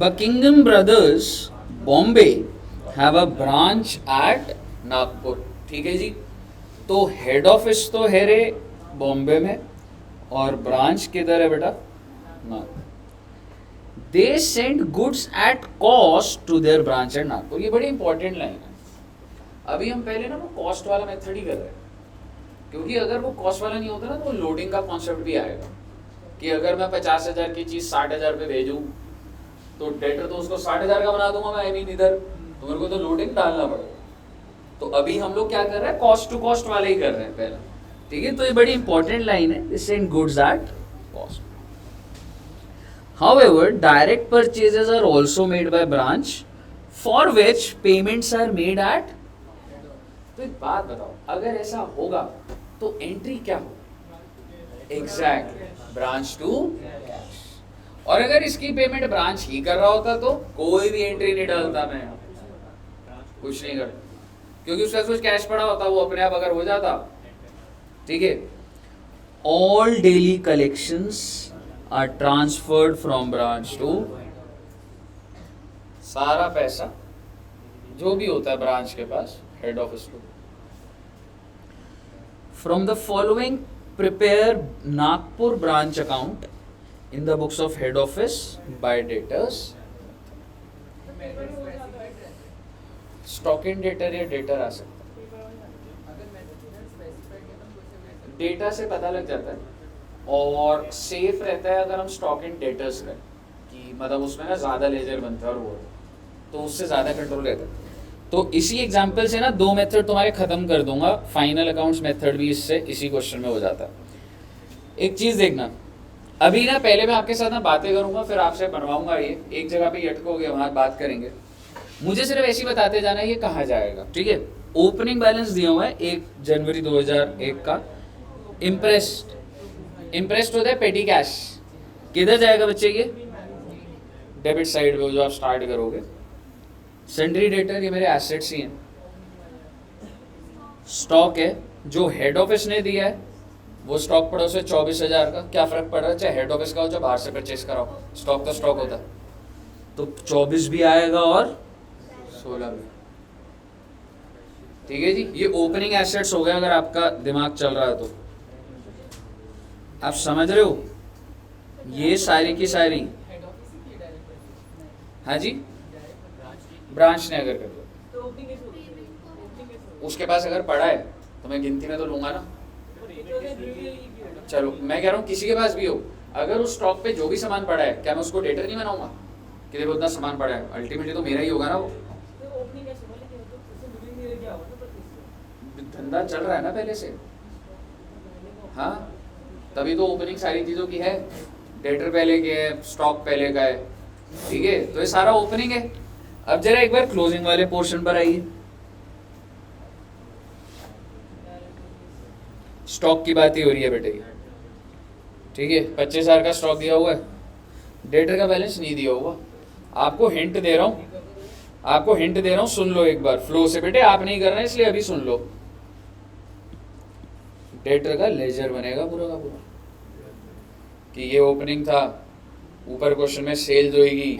Buckingham brothers Bombay have a branch at Nagpur. ठीक है जी, तो हेड ऑफिस तो है रे बॉम्बे में, और ब्रांच किधर है बेटा? Nagpur. They send goods at cost to their branch at Nagpur. ये बड़ी इंपॉर्टेंट लाइन है। अभी हम पहले ना वो कॉस्ट वाला मेथड ही कर रहे हैं, क्योंकि अगर वो कॉस्ट वाला नहीं होता ना तो लोडिंग का कॉन्सेप्ट भी आएगा कि अगर मैं 50,000 की चीज 60,000 पे भेजूं तो डेटर तो उसको 60,000 का बना दूंगा मैं, आई मीन इधर तो मेरे को तो लोडिंग डालना पड़ेगा। तो अभी हम लोग क्या कर रहे हैं, कॉस्ट टू कॉस्ट वाले ही कर रहे हैं पहला। ठीक है, तो ये बड़ी इंपॉर्टेंट लाइन है, दे send goods at cost. However, direct purchases are also made by branch, for which payments are made at। तो एक बात बताओ, अगर ऐसा होगा तो एंट्री क्या हो? Exactly, branch to cash. और अगर इसकी पेमेंट ब्रांच ही कर रहा होता तो कोई भी एंट्री नहीं डालता मैं, कुछ नहीं करता, क्योंकि उसके पास कुछ कैश पड़ा होता, वो अपने आप अगर हो जाता। ठीक है, all daily collections are transferred from branch to, सारा पैसा जो भी होता है ब्रांच के पास हेड ऑफिस को। From the following prepare Nagpur branch account in the books of head office by debtors। Stock in debtor या डेटर आ सकता है, डेटा से पता लग जाता है, और सेफ रहता है अगर हम स्टॉक इन डेटर्स करें कि मतलब उसमें ना ज़्यादा लेजर बनता है और वो तो उससे ज़्यादा कंट्रोल रहता है। तो इसी एग्जाम्पल से ना 2 मेथड तुम्हारे ख़त्म कर दूंगा, फाइनल अकाउंट्स मेथड भी इससे इसी क्वेश्चन में हो जाता है। एक चीज़ देखना, अभी ना पहले मैं आपके साथ ना बातें करूंगा, फिर आपसे बनवाऊंगा, ये एक जगह पे अटकोगे, वहाँ बात करेंगे, मुझे सिर्फ ऐसे ही बताते जाना ये कहाँ जाएगा, ठीक है। ओपनिंग बैलेंस दिया हुआ है 1 जनवरी 2001 का, इंप्रेस्ड होता है पेटी कैश, किधर जाएगा बच्चे ये डेबिट साइड पे जो आप स्टार्ट करोगे। सन्ड्री डेटर ये मेरे एसेट्स ही हैं, स्टॉक है जो हेड ऑफिस ने दिया है, वो स्टॉक पड़ा उसे 24,000 का, क्या फर्क पड़ रहा है चाहे हेड ऑफिस का हो चाहे बाहर से परचेस कराओ, स्टॉक तो स्टॉक होता है, तो 24 भी आएगा और 16 भी, ठीक है जी। ये ओपनिंग एसेट्स हो गया अगर आपका दिमाग चल रहा है तो, आप समझ रहे हो, ये सारी की सारी, हाँ जी, ब्रांच ने अगर कर दिया, उसके पास अगर पड़ा है तो मैं गिनती में तो लूंगा ना, चलो मैं कह रहा हूँ किसी के पास भी हो, अगर उस स्टॉक पे जो भी सामान पड़ा है क्या मैं उसको डेटर नहीं बनाऊंगा कि देखो उतना सामान पड़ा है, अल्टीमेटली तो मेरा ही होगा ना वो, धंधा चल रहा है ना पहले से, हाँ तभी तो ओपनिंग सारी चीज़ों की है, डेटर पहले के है, स्टॉक पहले का है, ठीक है, तो ये सारा ओपनिंग है। अब जरा एक बार क्लोजिंग वाले पोर्शन पर आइए, स्टॉक की बात ही हो रही है बेटे, ठीक है, 25,000 का स्टॉक दिया हुआ है, डेटर का बैलेंस नहीं दिया हुआ, आपको हिंट दे रहा हूँ, आपको हिंट दे रहा हूँ, सुन लो एक बार फ्लो से बेटे, आप नहीं कर रहे हैं इसलिए अभी सुन लो। डेटर का लेजर बनेगा पूरा का पूरा कि ये ओपनिंग था, ऊपर क्वेश्चन में सेल्स होगी,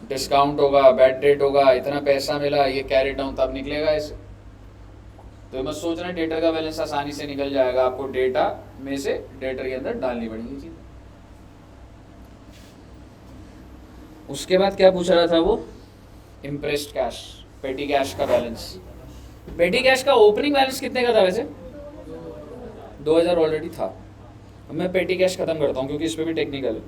डिस्काउंट होगा, बैड डेट होगा, इतना पैसा मिला, ये कैरी डाउन तब निकलेगा ऐसे, तो मत सोचना डेटर का बैलेंस आसानी से निकल जाएगा, आपको डेटा में से डेटर के अंदर डालनी पड़ेगी चीज। उसके बाद क्या पूछ रहा था वो, इम्प्रेस्ड कैश, पेटी कैश का बैलेंस, पेटी कैश का ओपनिंग बैलेंस कितने का था वैसे, 2000 ऑलरेडी था। अब मैं पेटी कैश खत्म करता हूँ क्योंकि इस पे भी टेक्निकल है।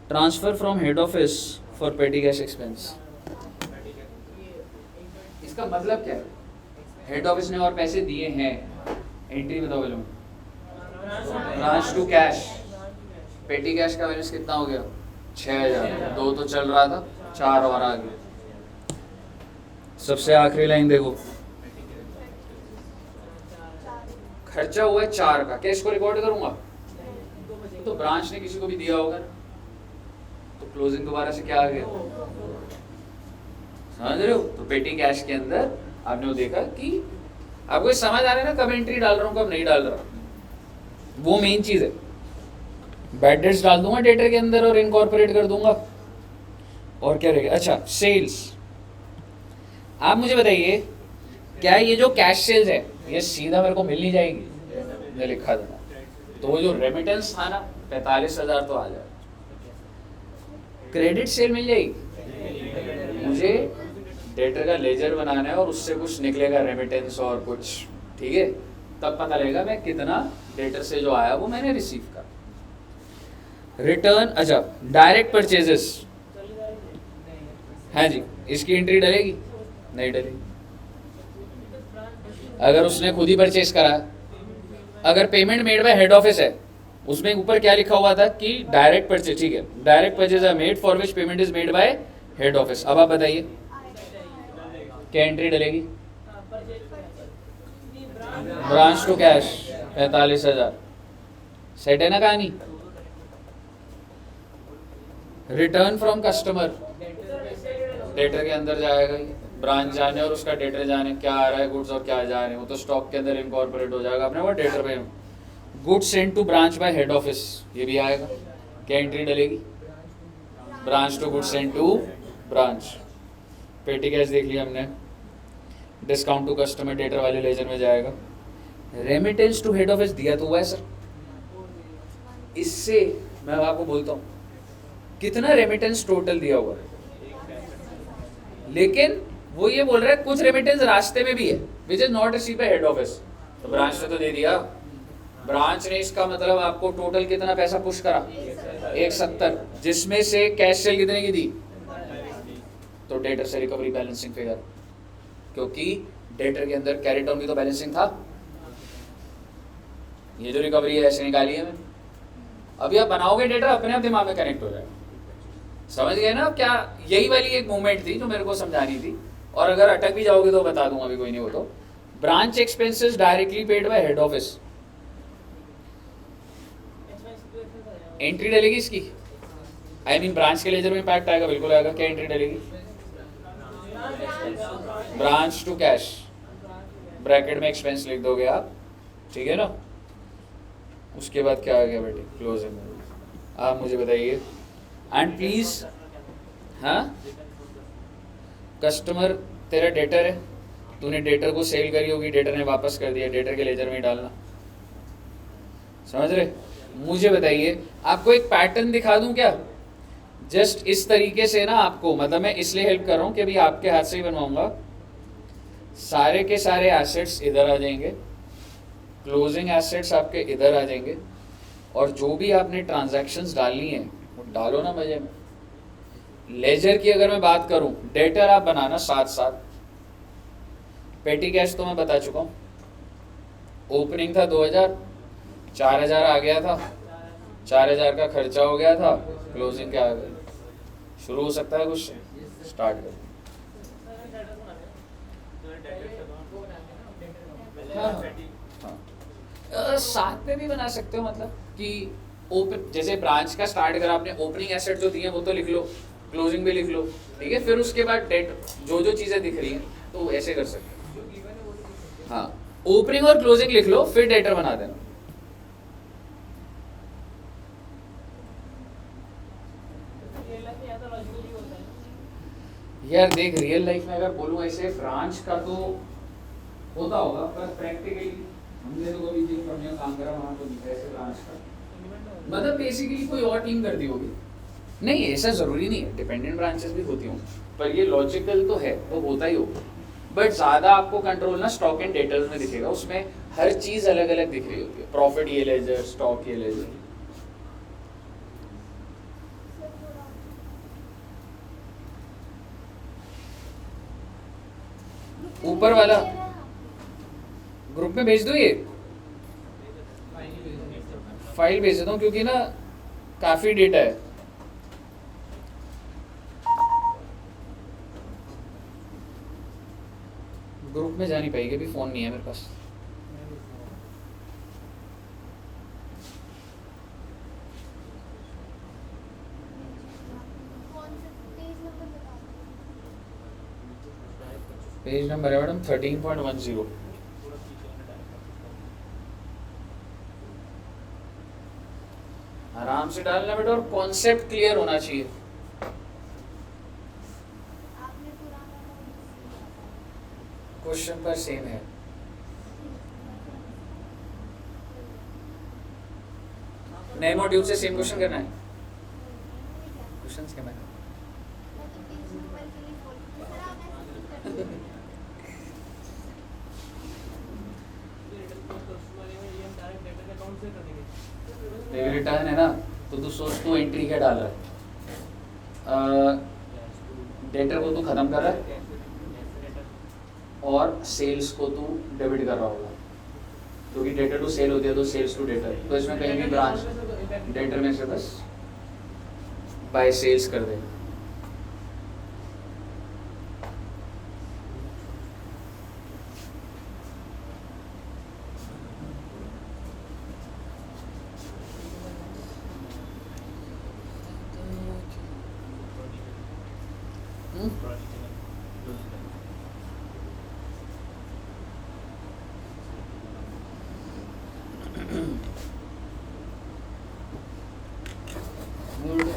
Transfer from head office for पेटी कैश एक्सपेंस, इसका मतलब क्या है, हेड ऑफिस ने और पैसे दिए हैं, एंट्री बताओ पहले, branch to cash, petty cash का बैलेंस कितना हो गया 6,000, 2 तो चल रहा था, 4 और आ गए। सबसे आखिरी लाइन देखो, खर्चा हुआ है 4 का, क्या इसको रिकॉर्ड करूंगा, तो ब्रांच ने किसी को भी दिया होगा ना, तो क्लोजिंग दोबारा से क्या आ गया, समझ रहे हो। तो पेटी कैश के अंदर आपने वो देखा कि आपको समझ आ रहा है ना कब एंट्री डाल रहा हूँ कब नहीं डाल रहा, वो मेन चीज है। बैड डेट्स डाल दूंगा डेटर के अंदर और इनकॉर्पोरेट कर दूंगा, और क्या रहेगा। अच्छा सेल्स, आप मुझे बताइए क्या ये जो कैश सेल्स है ये सीधा मेरे को मिल नहीं जाएगी, मैं लिखा था, तो वो जो रेमिटेंस था ना 45,000 तो आ जाए, क्रेडिट सेल मिल जाएगी, मुझे डेटर का लेजर बनाना है और उससे कुछ निकलेगा रेमिटेंस और कुछ, ठीक है, तब पता लगेगा मैं कितना डेटर से जो आया वो मैंने रिसीव कर। रिटर्न, अच्छा डायरेक्ट परचेजेस, हाँ जी, इसकी एंट्री डलेगी नहीं डलेगी, अगर उसने खुद ही परचेज करा, अगर payment made by head office है, उसमें ऊपर क्या लिखा हुआ था कि डायरेक्ट परचेज, ठीक है, direct purchase are made for which payment is made by head office. अब आप बताइए क्या एंट्री डलेगी, ब्रांच टू कैश 45,000, सेट है ना कहानी। रिटर्न फ्रॉम कस्टमर, डेटर के अंदर जाएगा, ब्रांच जाने और उसका डेटर जाने, क्या आ रहा है गुड्स और क्या जा रहे हैं, वो तो स्टॉक के अंदर इनकॉर्पोरेट हो जाएगा अपने वो डेटर पे। Goods send to branch by head office, ये भी आएगा, क्या एंट्री डलेगी, branch to goods send to branch. Petty cash देख लिया हमने, डिस्काउंट टू कस्टमर डेटर वाले लेजर में जाएगा। रेमिटेंस टू हेड ऑफिस दिया तो हुआ है सर, इससे मैं आपको बोलता हूँ कितना रेमिटेंस टोटल दिया हुआ है, लेकिन वो ये बोल रहा है कुछ रेमिटेंस रास्ते में भी है which is not receive by head office. तो ब्रांच ने तो दे दिया, ब्रांच ने इसका मतलब आपको टोटल कितना पैसा पुश करा 170, जिसमें से कैश सेल कितने की दी, तो डेटर से रिकवरी बैलेंसिंग फिगर, क्योंकि डेटर के अंदर कैरी डाउन भी तो बैलेंसिंग था। ये जो रिकवरी है ऐसे निकाली है मैंने। अभी आप बनाओगे डेटा अपने आप दिमाग में कनेक्ट हो जाएगा, समझ गए ना क्या। यही वाली एक मूवमेंट थी जो मेरे को समझानी थी, और अगर अटक भी जाओगे तो बता दूंगा, अभी कोई नहीं हो तो। Branch expenses directly paid by head office, entry डलेगी इसकी, आई मीन ब्रांच के लेजर में इम्पैक्ट आएगा, बिल्कुल आएगा। क्या एंट्री डलेगी, ब्रांच टू कैश, ब्रैकेट में एक्सपेंस लिख दोगे आप, ठीक है ना। उसके बाद क्या आ गया बेटे, क्लोजिंग, आप मुझे बताइए। एंड प्लीज, हाँ कस्टमर तेरा डेटर है, तूने डेटर को सेल करी होगी, डेटर ने वापस कर दिया, डेटर के लेजर में ही डालना, समझ रहे। मुझे बताइए, आपको एक पैटर्न दिखा दूं क्या, जस्ट इस तरीके से ना आपको, मतलब मैं इसलिए हेल्प कर रहा हूँ कि अभी आपके हाथ से ही बनवाऊंगा। सारे के सारे एसेट्स इधर आ जाएंगे, क्लोजिंग एसेट्स आपके इधर आ जाएंगे, और जो भी आपने ट्रांजैक्शंस डालनी है वो डालो ना मजे में। लेजर की अगर मैं बात करूं, डेटर आप बनाना साथ साथ। पेटी कैश तो मैं बता चुका हूं, ओपनिंग था 2000, 4000 आ गया था, 4000 का खर्चा हो गया था, क्लोजिंग क्या आ गया। शुरू हो सकता है कुछ, स्टार्ट कर। साथ में भी बना सकते हो, मतलब कि ओपन, जैसे ब्रांच का स्टार्ट करा आपने, ओपनिंग एसेट जो दिए वो तो लिख लो, क्लोजिंग भी लिख लो, ठीक है। फिर उसके बाद डेट, जो जो चीजें दिख रही हैं तो ऐसे कर सकते हो। हाँ, ओपनिंग और क्लोजिंग लिख लो, फिर डेटर बना देना। यार देख, रियल लाइफ में अगर बोलूँ ऐसे, ब्रांच का तो होता होगा, पर प्रैक्टिकली हमने तो कभी जिन कंपनी में काम करा वहाँ तो नहीं ऐसे ब्रांच का, मतलब बेसिकली कोई और टीम करती होगी। नहीं, ऐसा जरूरी नहीं है, डिपेंडेंट ब्रांचेस भी होती होंगी, पर ये लॉजिकल तो है, तो होता ही होगा। बट ज़्यादा आपको कंट्रोल ना स्टॉक एंड डेटर्स में दिखेगा, उसमें हर चीज़ अलग अलग दिख रही होती है, प्रॉफिट ये लेजर, स्टॉक ये लेजर। ऊपर वाला ग्रुप में भेज दो, ये फाइल भेज देता हूँ, क्योंकि ना काफी डेटा है। ग्रुप में जा नहीं पाएगी, अभी फोन नहीं है मेरे पास। पेज नंबर है मैडम 13.10। आराम से डालना बेटा, और कॉन्सेप्ट क्लियर होना चाहिए। क्वेश्चन पर सेम है, नए मॉड्यूल से सेम क्वेश्चन करना है, क्वेश्चन सेम है। रिटर्न है ना, तो तू सोच, तू एंट्री क्या डाल रहा है, डेटर को तू खत्म कर रहा है और सेल्स को तू डेबिट कर रहा होगा, क्योंकि डेटर टू सेल होती है, तो सेल्स टू डेटर, तो इसमें कहीं भी ब्रांच डेटर में से बस बाय सेल्स कर दे।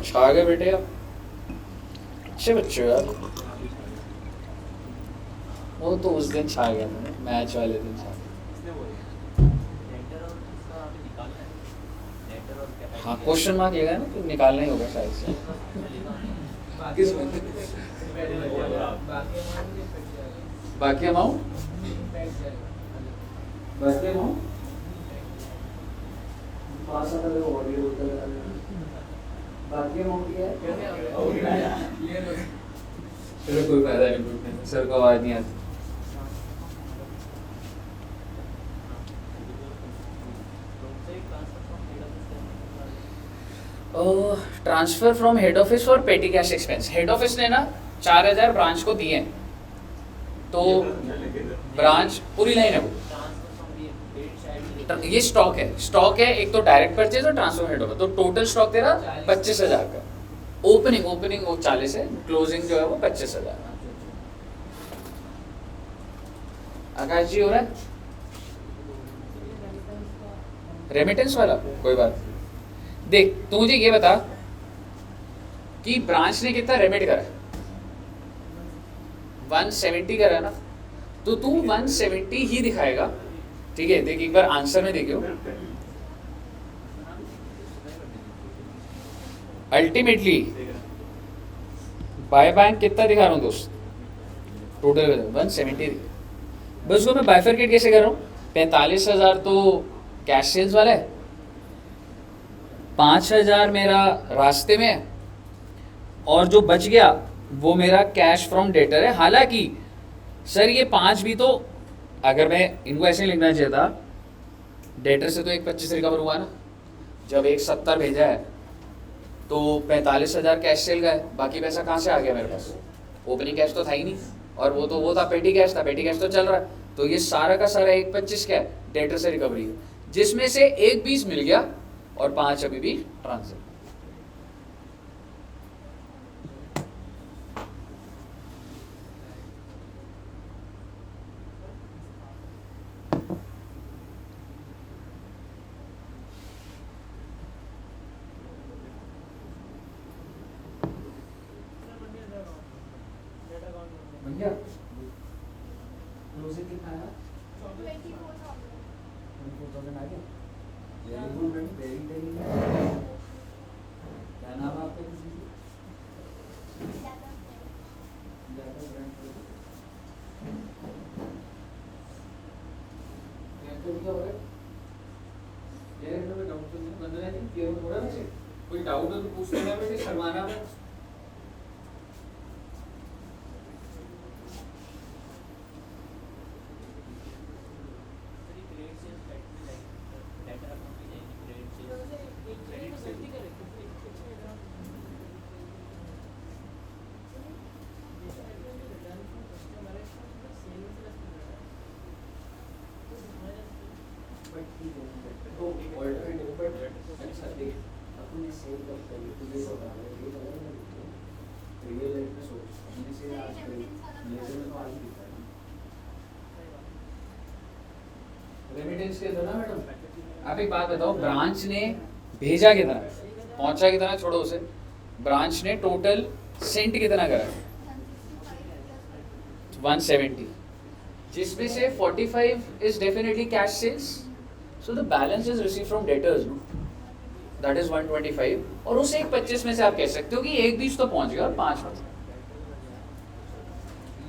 छा गए बेटे आप, अच्छे बच्चे हो यार। वो तो उस दिन छा गया था, मैच वाले दिन छा गया। हाँ, क्वेश्चन मार्क लेगा ना, तो निकालना ही होगा शायद से। किस बाकी अमाउंट बाकी अमाउंट क्या है? चलो कोई फायदा नहीं, सर को आवाज नहीं आती। Transfer from head office for पेटी कैश एक्सपेंस। हेड ऑफिस ने ना 4000 ब्रांच को दिए हैं, तो ब्रांच पूरी लाइन है वो, ये स्टॉक है एक तो डायरेक्ट परचेज और ट्रांसफर हेड ऑफिस, तो टोटल स्टॉक तेरा 25,000 का। ओपनिंग वो 40 है, क्लोजिंग जो है वो 25,000। आकाश जी हो रहा है रेमिटेंस वाला, कोई बात नहीं। देख तू मुझे ये बता कि ब्रांच ने कितना रेमिट करा, 170 करा ना, तो तू 170 ही दिखाएगा, ठीक है। देख एक बार आंसर में देखियो, अल्टीमेटली बाय बैंक कितना दिखा रहा हूँ दोस्त, टोटल 170 दिखा। बस उसको मैं बाइफरकेट कैसे कर रहा हूँ, 45,000 तो कैश सेल्स वाला है, 5,000 मेरा रास्ते में है, और जो बच गया वो मेरा कैश फ्रॉम डेटर है। हालांकि सर ये 5 भी तो, अगर मैं इनको ऐसे लिखना चाहिए था, डेटर से तो 1,25 रिकवर हुआ ना, जब 1,70 भेजा है तो 45,000 कैश सेल का है, बाकी पैसा कहाँ से आ गया मेरे पास, ओपनिंग कैश तो था ही नहीं, और वो था पेटी कैश तो चल रहा है, तो ये सारा का सारा 1,25 क्या है, डेटर से रिकवरी है, जिसमें से 1,20 मिल गया और 5 अभी भी ट्रांसफर। भैया क्लोजिंग कितना है? 24,000 आ गया। Very good, very very. क्या नाम है आपका? कोई डाउट है तो पूछ लेना बेटे, शर्माना है। रेमिटेंस के ना मैडम, आप एक बात बताओ, ब्रांच ने भेजा कितना, पहुंचा कितना, छोड़ो उसे, ब्रांच ने टोटल सेंट कितना करा, 170, जिसमें से 45 is definitely cash sales, so the balance is receive from debtors, that is 125, और उस 1,25 में से आप कह सकते हो कि 1,20 तो पहुंच गया और 5 बचा,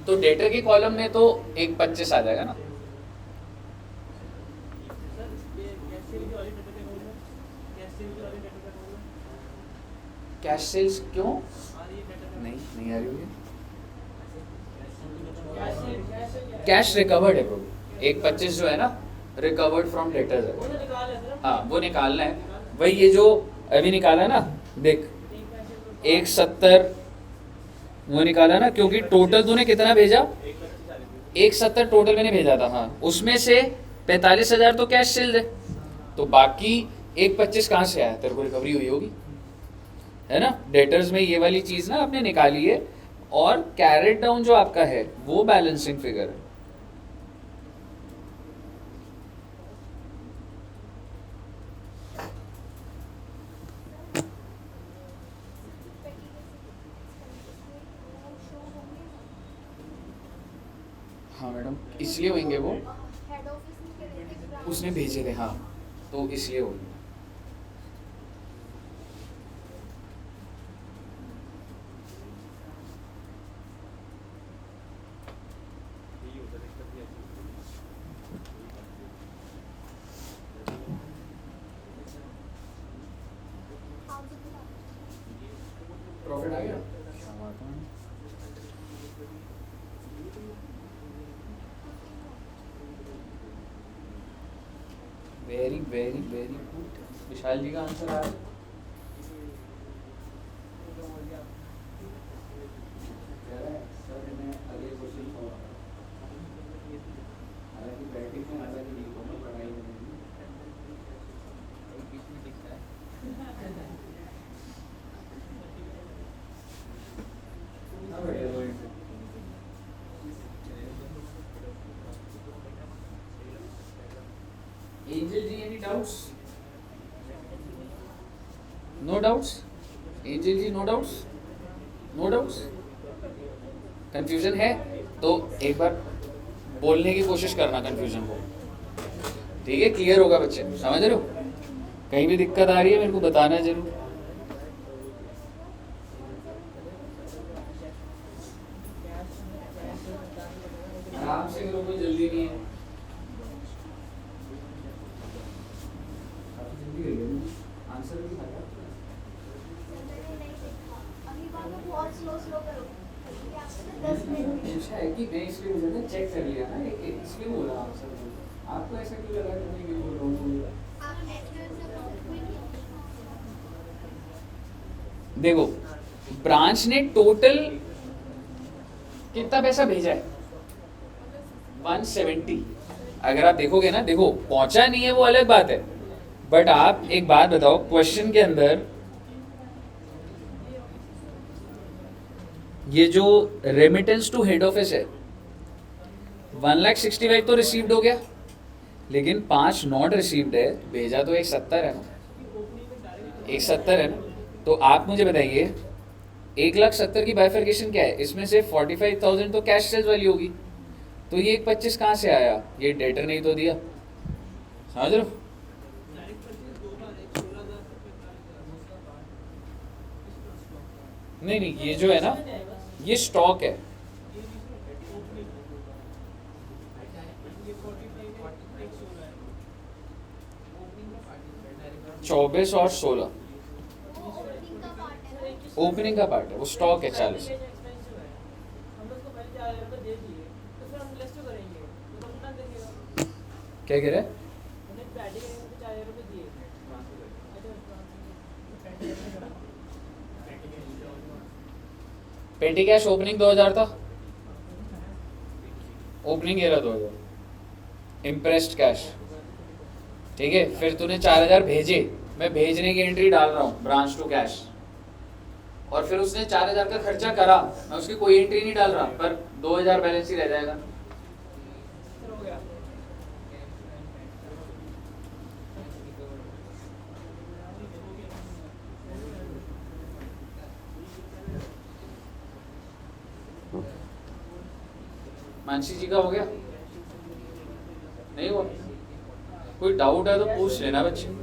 तो डेटर के कॉलम में तो 1,25 आ जाएगा ना। कैश सेल्स क्यों नहीं आ रही होगी, कैश रिकवर्ड है ब्रो, 1,25 जो है ना रिकवर्ड फ्रॉम डेटर्स है, हाँ वो निकालना है, वही ये जो अभी निकाला ना, देख 1,70 वो निकाला ना, क्योंकि टोटल तूने कितना भेजा, 1,70 टोटल मैंने भेजा था, हाँ उसमें से 45,000 तो कैश सेल्स है, तो बाकी 1,25 कहाँ से आया, तेरे को रिकवरी हुई होगी, है ना। डेटर्स में ये वाली चीज ना आपने निकाली है, और कैरेट डाउन जो आपका है वो बैलेंसिंग फिगर है। हाँ मैडम, इसलिए होंगे वो, हेड ऑफिस उसने भेजे थे, हाँ तो इसलिए होंगे। प्रॉफिट आ गया। Very very very good. Vishal ji का आंसर आ रहा है। कह रहा है, सर मैं अगले क्वेश्चन को हालांकि बैटिंग में हालांकि नहीं होगा, पढ़ाई में नहीं। हाँ बढ़िया, वो एक- Angel जी, any doubts? No doubts? Angel जी, no doubts? No doubts? Confusion है तो एक बार बोलने की कोशिश करना कंफ्यूजन को, ठीक है? क्लियर होगा बच्चे, समझ रहे हो? कहीं भी दिक्कत आ रही है मेरे को बताना जरूर। आराम से करो, कोई जल्दी नहीं है। आंसर भी था अगली बार में बहुत स्लो करो, क्योंकि आपने 10 मिनट पूछा है कि मैं इसलिए मुझे ना चेक कर लिया ना, इसलिए बोला आंसर। आपको ऐसा क्यों लगा कि मैं क्यों बोल रहा हूँ? आप नेचुरल से कोई नहीं। देखो, ब्रांच ने टोटल कितना पैसा भेजा है? 170। अगर आप देखोगे ना, देखो पहुंचा नहीं है वो अलग बात है, बट आप एक बात बताओ, क्वेश्चन के अंदर ये जो रेमिटेंस टू हेड ऑफिस है 1,65,000 तो रिसीव्ड हो गया, लेकिन 5 नॉट रिसीव्ड है, भेजा तो 170 है ना, 170 है ना। तो आप मुझे बताइए 1,70,000 की बाइफर्केशन क्या है? इसमें से 45,000 तो कैश सेल्स वाली होगी, तो ये 1,25,000 कहाँ से आया? ये डेटर नहीं तो दिया, समझ रहे हो? नहीं नहीं, ये जो है ना, ये स्टॉक है। चौबीस और 16 ओपनिंग का पार्ट है, वो स्टॉक है 40। क्या कह रहे हैं? पेटी कैश ओपनिंग 2000 था, ओपनिंग ये रहा 2000। इम्प्रेस्ड कैश, ठीक है। फिर तूने 4000 भेजे, मैं भेजने की एंट्री डाल रहा हूँ ब्रांच टू कैश, और फिर उसने 4000 का खर्चा करा, मैं उसकी कोई एंट्री नहीं डाल रहा, पर 2000 बैलेंस ही रह जाएगा। मानसी जी का हो गया? नहीं हुआ? कोई डाउट है तो पूछ लेना बच्चे।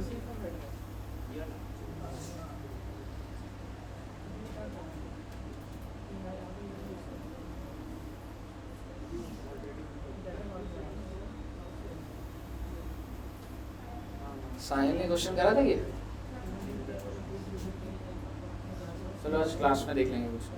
साहिल ने क्वेश्चन करा था ये? चलो आज क्लास में देख लेंगे कुछ।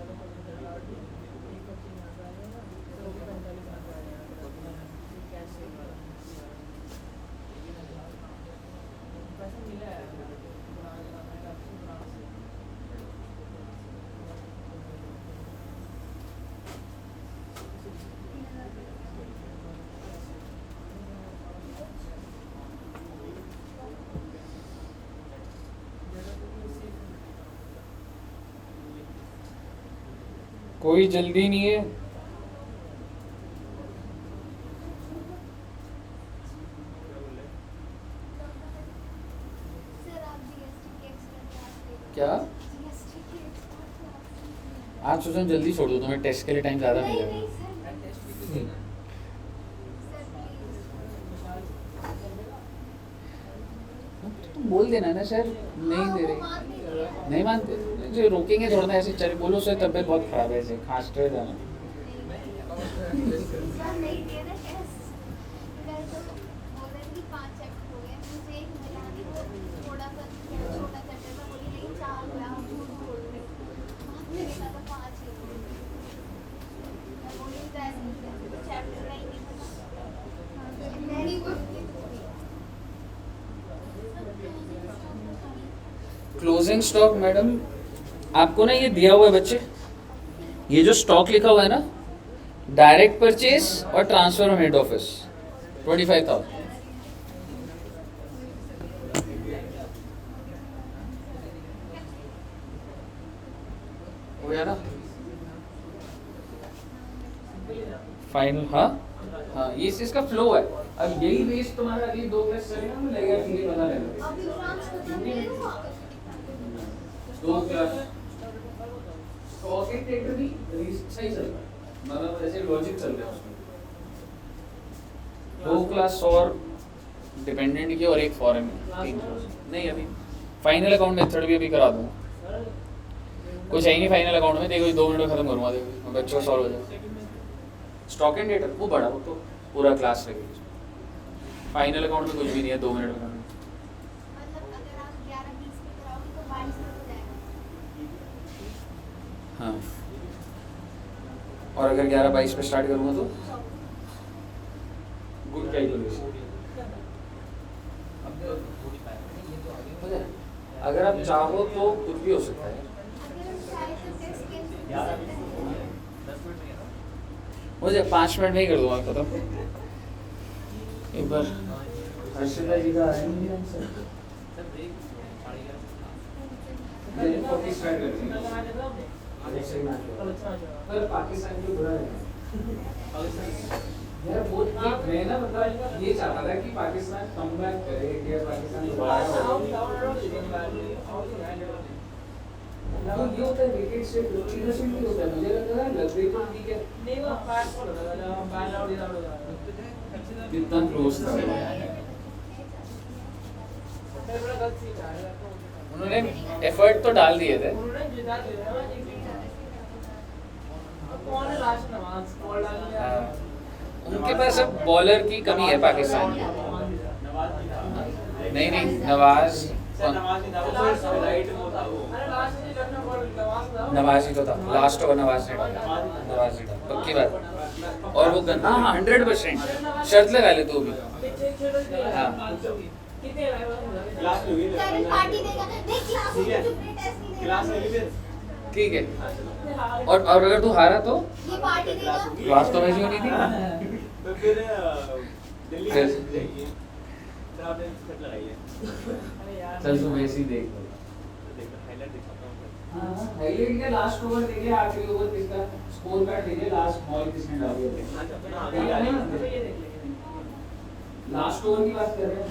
कोई जल्दी नहीं है। सर आप जीएसटी के एक्स्ट्रा क्लास ले लो। क्या? जीएसटी के एक्स्ट्रा क्लास। आज सोचो जल्दी छोड़ दो, तुम्हें टेस्ट के लिए टाइम ज़्यादा नहीं मिलेगा। नहीं सर, सर प्लीज। तुम बोल देना ना सर, नहीं दे रहे, नहीं मानते, जो रोकेंगे थोड़ा ना, ऐसे चल बोलो सर तबीयत बहुत खराब है, ऐसे खांसते हुए जाना। सर नहीं दे रहे टेस्ट। कल तो बोल रहे थे कि 5 चेक हो गए, मुझे एक मिला नहीं, वो थोड़ा सा छोटा चैप्टर था, बोली नहीं 4 हुआ, आप झूठ बोल रहे हो। क्लोजिंग स्टॉक मैडम आपको ना ये दिया हुआ है बच्चे, ये जो स्टॉक लिखा हुआ है ना, डायरेक्ट परचेज और ट्रांसफर ऑन हेड ऑफिस 25,000 हो गया ना फाइनल। हाँ हाँ, ये इसका फ्लो है। अब यही बेस तुम्हारा अगली 2 क्लास चलेगा ना, लगेगा कि ये पता लगेगा अभी फ्रांस खत्म नहीं हुआ 2 क्लास स्टॉक एंड ट्रेडर भी सही चल रहा है, मतलब ऐसे लॉजिक चल रहा है उसमें। 2 क्लास और डिपेंडेंट की और एक फॉरेन में, 3 क्लास नहीं। अभी फाइनल अकाउंट मेथड भी अभी करा दूंगा, कुछ है ही नहीं फाइनल अकाउंट में। देखो 2 मिनट में खत्म करूंगा, देखो बच्चों सॉल्व हो जाएगा। स्टॉक एंड डेटर वो बड़ा, वो तो पूरा क्लास लगेगी। फाइनल अकाउंट में कुछ भी नहीं है, 2 मिनट में खत्म। मतलब अगर आप 11-20 पे कराओगे तो 22 में हो जाएगा। हाँ, और अगर 11-22 पे स्टार्ट करूंगा तो गुड कैलकुलेशन। अगर आप चाहो तो कुछ भी हो सकता है। अगर हम चाहे तो टेस्ट कैंसिल कर सकते हैं। मुझे 5 मिनट में ही कर दूंगा खत्म। एक बार हर्षिता जी का है मुझे आंसर। ये 40 स्टार्ट करते हैं। जैसे मैच हुआ। पर पाकिस्तान को बुरा है यार, वो मैं ना मतलब ये चाहता था कि पाकिस्तान कमबैक करे, इंडिया पाकिस्तान दोबारा तो ये होता है विकेट से 50% भी होता है। मुझे लगता है लग गई तो ठीक है, कितना क्लोज था। उन्होंने एफर्ट तो डाल दिए थे। हाँ, उनके पास अब बॉलर की कमी है पाकिस्तान की। नहीं नहीं, नवाज ही तो था लास्ट ओवर, नवाज ने डाला, पक्की बात। और वो गंदा, हाँ 100% शर्त लगा ले तू भी। हाँ करण पार्टी देगा नहीं, क्लास में जो टेस्ट नहीं देगा ठीक है। और अगर तू हारा तो ये पार्टी देगा। क्लास तो वैसी होनी थी। तो फिर दिल्ली फिर- जाइए, फिर आपने छत लगाई है। चल तू वैसी देख। देखो हाईलाइट दिखाता हूँ। हाईलाइट के लास्ट ओवर देखे, आखिरी ओवर किसका स्कोर कार्ड देखे, लास्ट बॉल किसने डाली है, लास्ट ओवर की बात कर रहे हैं।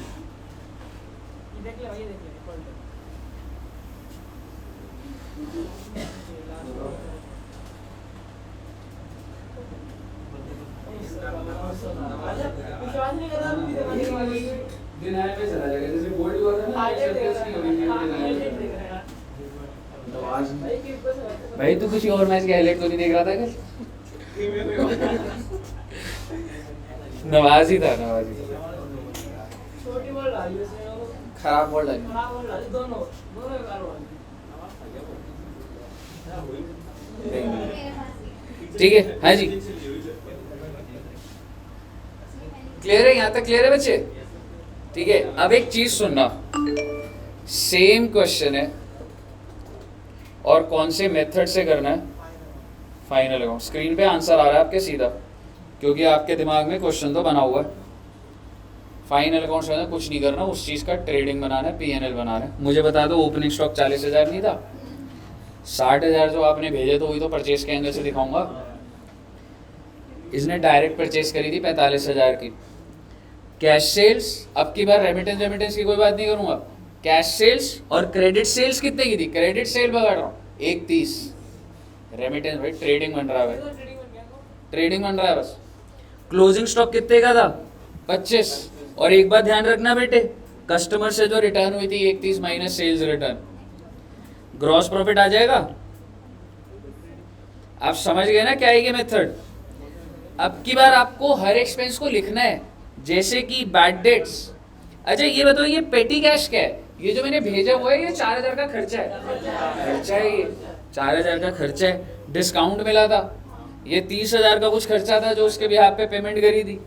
दिन आए पे चला जाएगा, जैसे बोल्ड हुआ था ना, एक्सेप्टेंस की कमी थी। भाई तू किसी और मैच के हाईलाइट तो नहीं देख रहा था क्या? नवाज ही था, नवाज ही था। खराब बॉल डाली। ठीक है, हाँ जी क्लियर है, यहाँ तक क्लियर है बच्चे? ठीक है, अब एक चीज सुनना, सेम क्वेश्चन है और कौन से मेथड से करना है। फाइनल अकाउंट स्क्रीन पे आंसर आ रहा है आपके सीधा, क्योंकि आपके दिमाग में क्वेश्चन तो बना हुआ है। फाइनल अकाउंट से कुछ नहीं करना, उस चीज का ट्रेडिंग बनाना है, पीएनएल बनाना है। मुझे बता दो ओपनिंग स्टॉक 40,000 नहीं था, 60,000 जो आपने भेजे तो वही तो परचेज के एंगल से दिखाऊंगा। इसने डायरेक्ट परचेज करी थी 45,000 की। कैश सेल्स, अब की बार रेमिटेंस की कोई बात नहीं करूंगा। कैश सेल्स और क्रेडिट सेल्स कितने की थी? क्रेडिट सेल बता रहा हूँ 130। रेमिटेंस भाई ट्रेडिंग बन रहा है, भाई ट्रेडिंग बन रहा है बस। क्लोजिंग स्टॉक कितने का था? 25। और एक बात ध्यान रखना बेटे, कस्टमर से जो रिटर्न हुई थी 31 minus sales return, gross profit आ जाएगा। आप समझ गए ना क्या है ये मेथड? अब की बार आपको हर एक्सपेंस को लिखना है, जैसे कि बैड डेट्स। अच्छा ये बताओ, ये पेटी कैश क्या है? ये जो मैंने भेजा हुआ है, ये 4,000 का खर्चा है, खर्चा है ये 4,000 का खर्चा है। डिस्काउंट मिला था, ये 30,000 का कुछ खर्चा था जो उसके बिहाफ पे पेमेंट करी थी।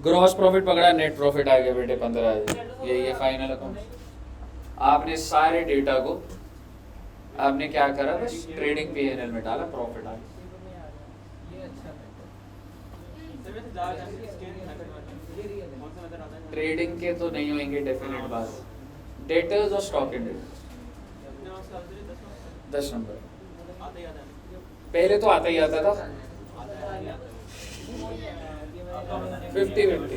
ग्रॉस प्रॉफिट पकड़ा, नेट प्रॉफिट आ गया बेटे 15,000। यही है फाइनल अकाउंट। आपने सारे डेटा को आपने क्या करा, बस ट्रेडिंग पीएनएल में डाला, प्रॉफिट आ गया। सर वैसे ज़्यादा स्कैन मेथड कौन सा मेथड आता है? ट्रेडिंग के तो नहीं होंगे डेफिनेट बात, डेटर्स और स्टॉक इन डेटर्स। कितने मार्क्स का आंसर है? 10 नंबर आता ही आता है। पहले तो आता ही आता था, आता है नहीं आता है। 50-50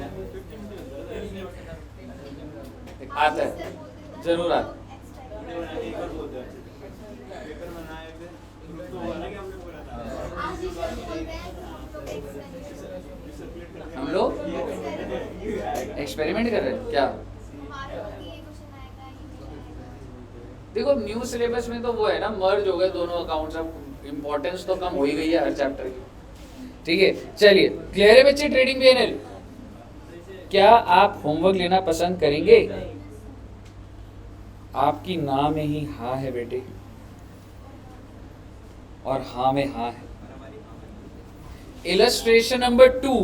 आता है, जरूर आता है। एक बार बोल दो पेपर बनाया फिर तो बोला कि हमने बोला था आज ये बोलते हैं कि हम लोग एक्सपेरिमेंट कर रहे हैं क्या? हमारे को ये क्वेश्चन आएगा, ये क्वेश्चन आएगा। देखो न्यू सिलेबस में तो वो है ना, मर्ज हो गए दोनों अकाउंट्स, अब इम्पोर्टेंस तो कम हो ही गई है हर चैप्टर की। ठीक है, चलिए क्लियर है बच्चे ट्रेडिंग पीएनएल? क्या आप होमवर्क लेना पसंद करेंगे? आपकी ना में ही हाँ है बेटे, और हाँ में हाँ है। इलस्ट्रेशन नंबर 2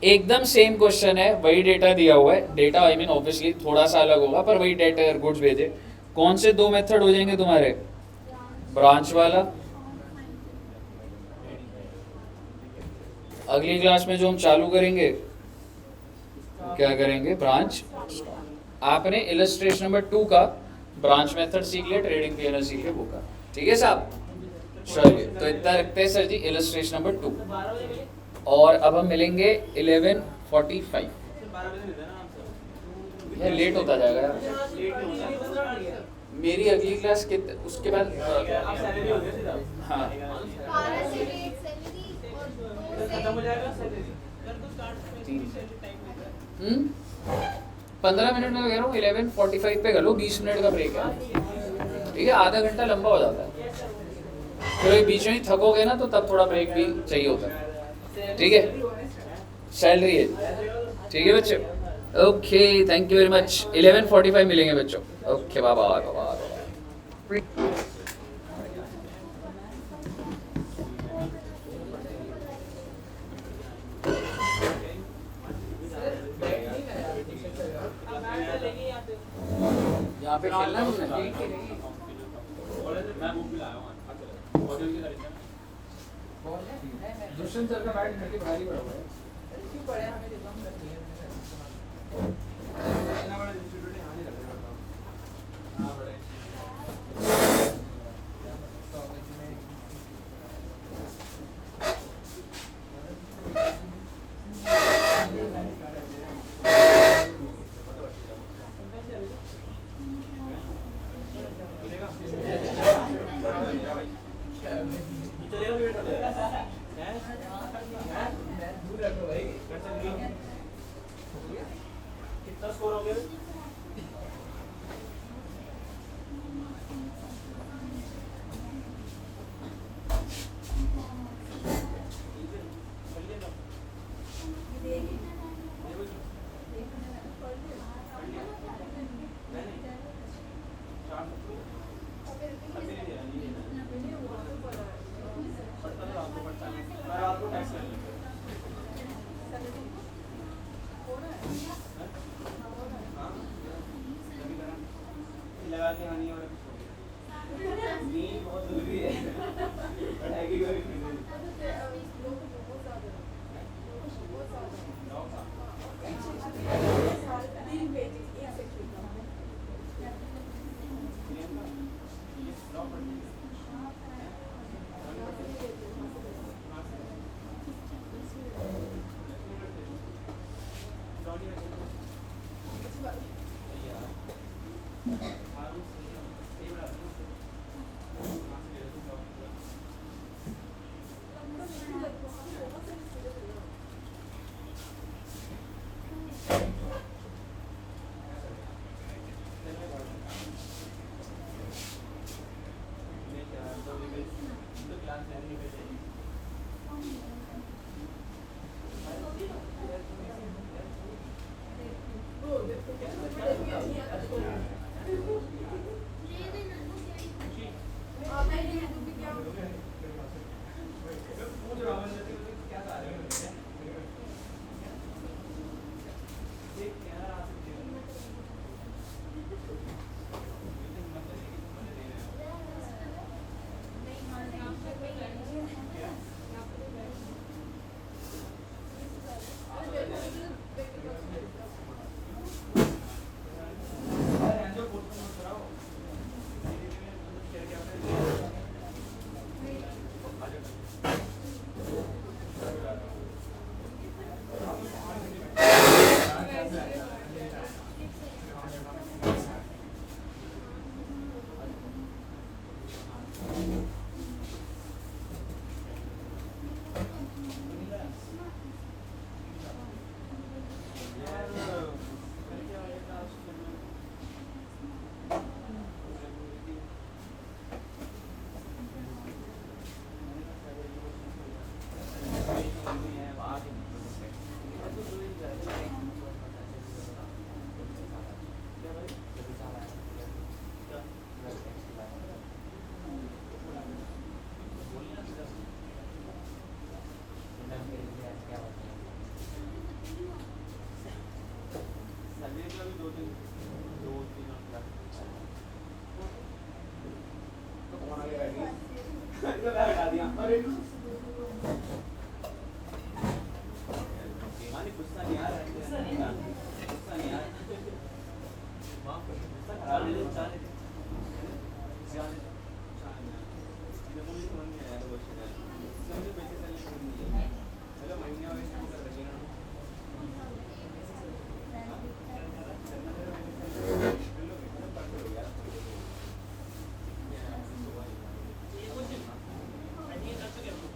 एकदम सेम क्वेश्चन है, वही डेटा दिया हुआ है, डेटा आई मीन ऑब्वियसली थोड़ा सा अलग होगा पर वही डेटा अगर गुड्स भेजे, कौन से 2 मेथड हो जाएंगे तुम्हारे? ब्रांच वाला, अगली क्लास में जो हम चालू करेंगे क्या करेंगे? ब्रांच। आपने इलस्ट्रेशन नंबर 2 का ब्रांच मेथड सीख लिया, ट्रेडिंग पीएनएल सीख लिया, वो का। ठीक है साहब, चलिए तो इतना रखते हैं सर जी इलस्ट्रेशन नंबर 2, और अब हम मिलेंगे 11:45। 12 बजे देना आंसर। ये लेट होता जाएगा यार, लेट नहीं होता। मेरी अगली क्लास के उसके बाद आप सैलरी हो गया सीधा? हाँ 12 से 8 सैलरी और 2 से खत्म हो जाएगा सैलरी। कर दो स्टार्ट में टाइम देगा। 15 मिनट में कह रहा हूँ, 11:45 पे कर लो, 20 मिनट का ब्रेक है। ठीक है, आधा घंटा लंबा हो जाता है, फिर बीच में ही थकोगे ना तो तब थोड़ा ब्रेक भी चाहिए होता है। ठीक है, सैलरी है। ठीक है बच्चे, okay thank you very much. 11:45 मिलेंगे बच्चों। Okay bye bye bye bye. Re- यहाँ पे खेलना है तुमने? मैं बुक भी लाया हूँ ऑडियो की तारीफ है। दुष्यंत सर का बैग घर के बाहर ही पड़ा हुआ है। इतना बड़ा इंस्टीट्यूट है, यहाँ नहीं रखा जाता। हाँ बड़े चलेगा वेट कितना स्कोर हो गया? लगा के आनी और नींद बहुत जरूरी है पढ़ाई की कोई मानी गुस्सा नहीं आ रहा है गुस्सा नहीं आ रहा माफ कर गुस्सा चाले चाले चाले ये मुझे समझ नहीं आया वो चीज़ मुझे पैसे चलने नहीं है हेलो महीने वाले काम कर रहे हैं ये कुछ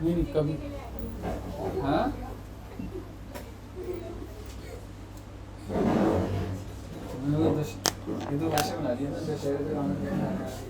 नहीं कभी हाँ ये तो भाषा बना दिया ना दशहरे पे रावण का बना दिया।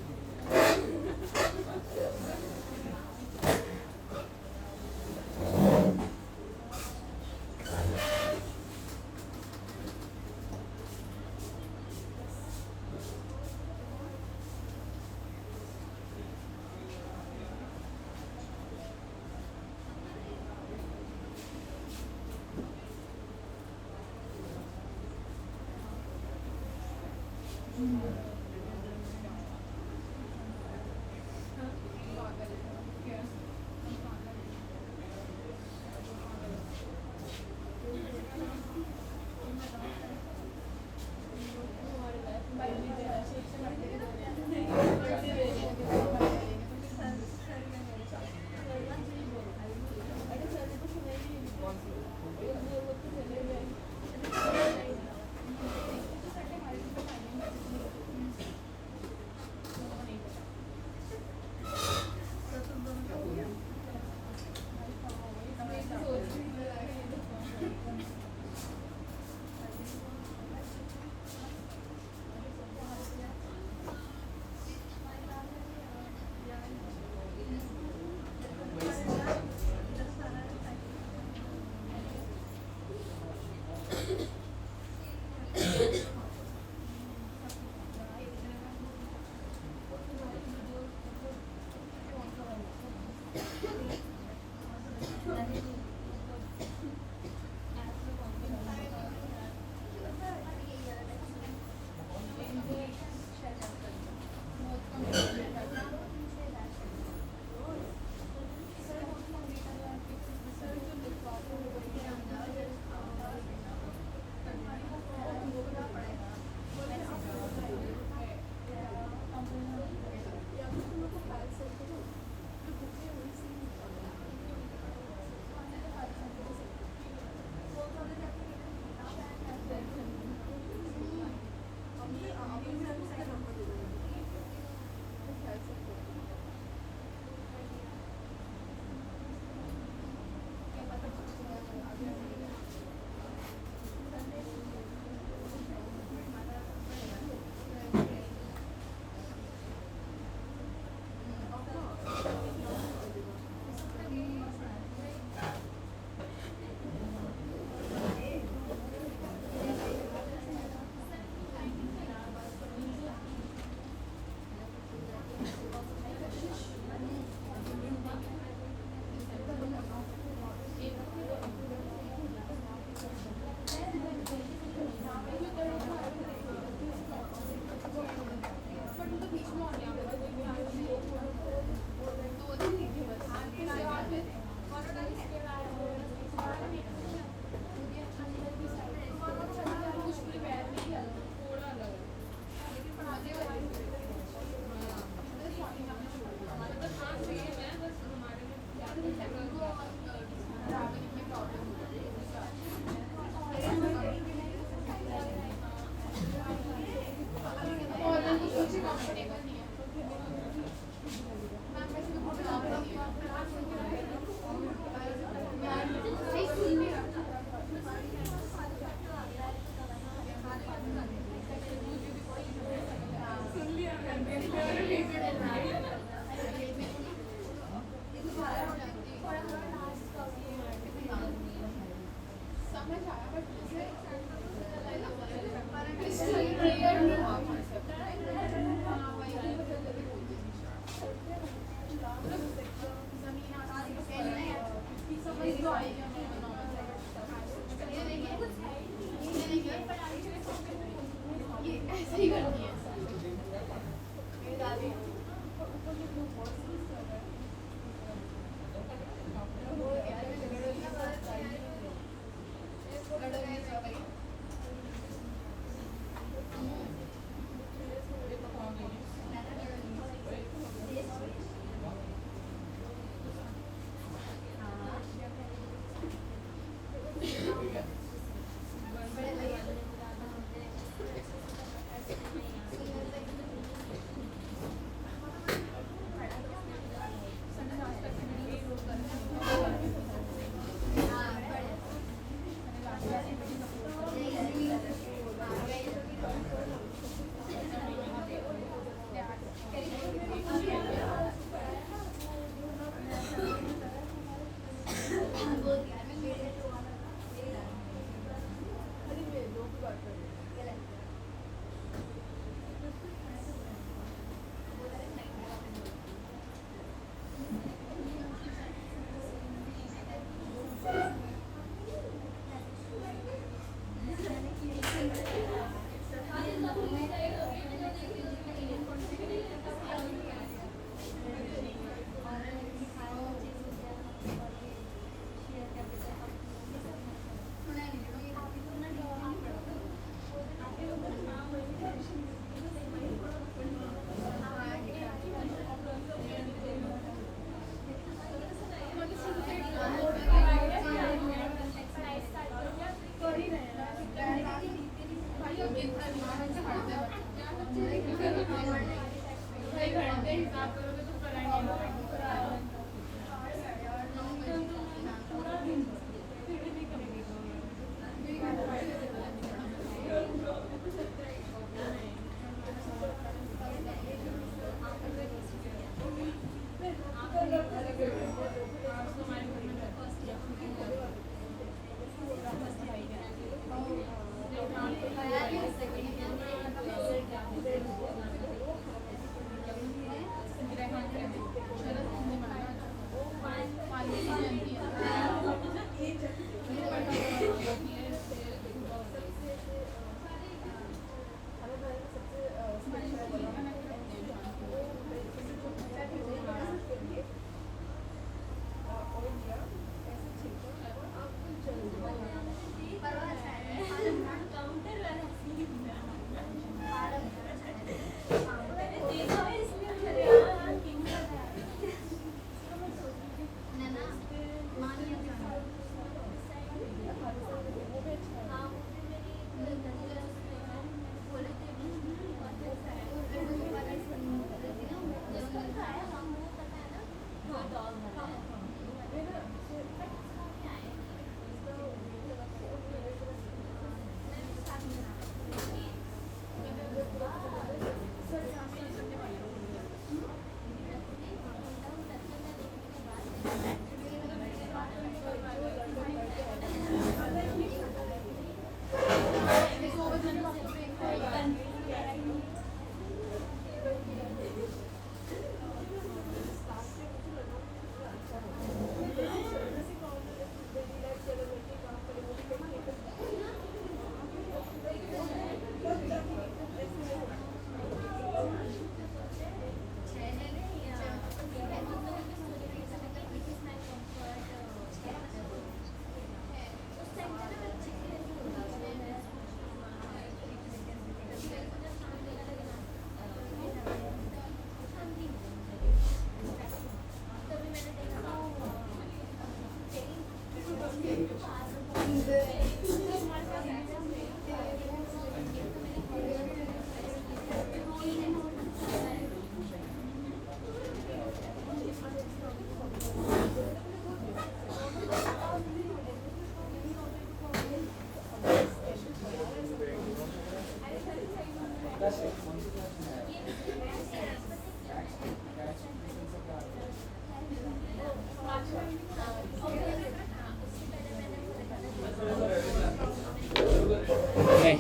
नहीं,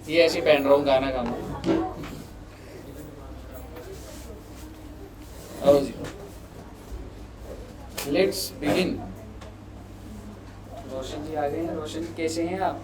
ये ऐसे पहन रहा हूँ गाना गाऊंगा। आओ जी, लेट्स बिगिन। रोशन जी आ गए हैं। रोशन जी कैसे हैं आप?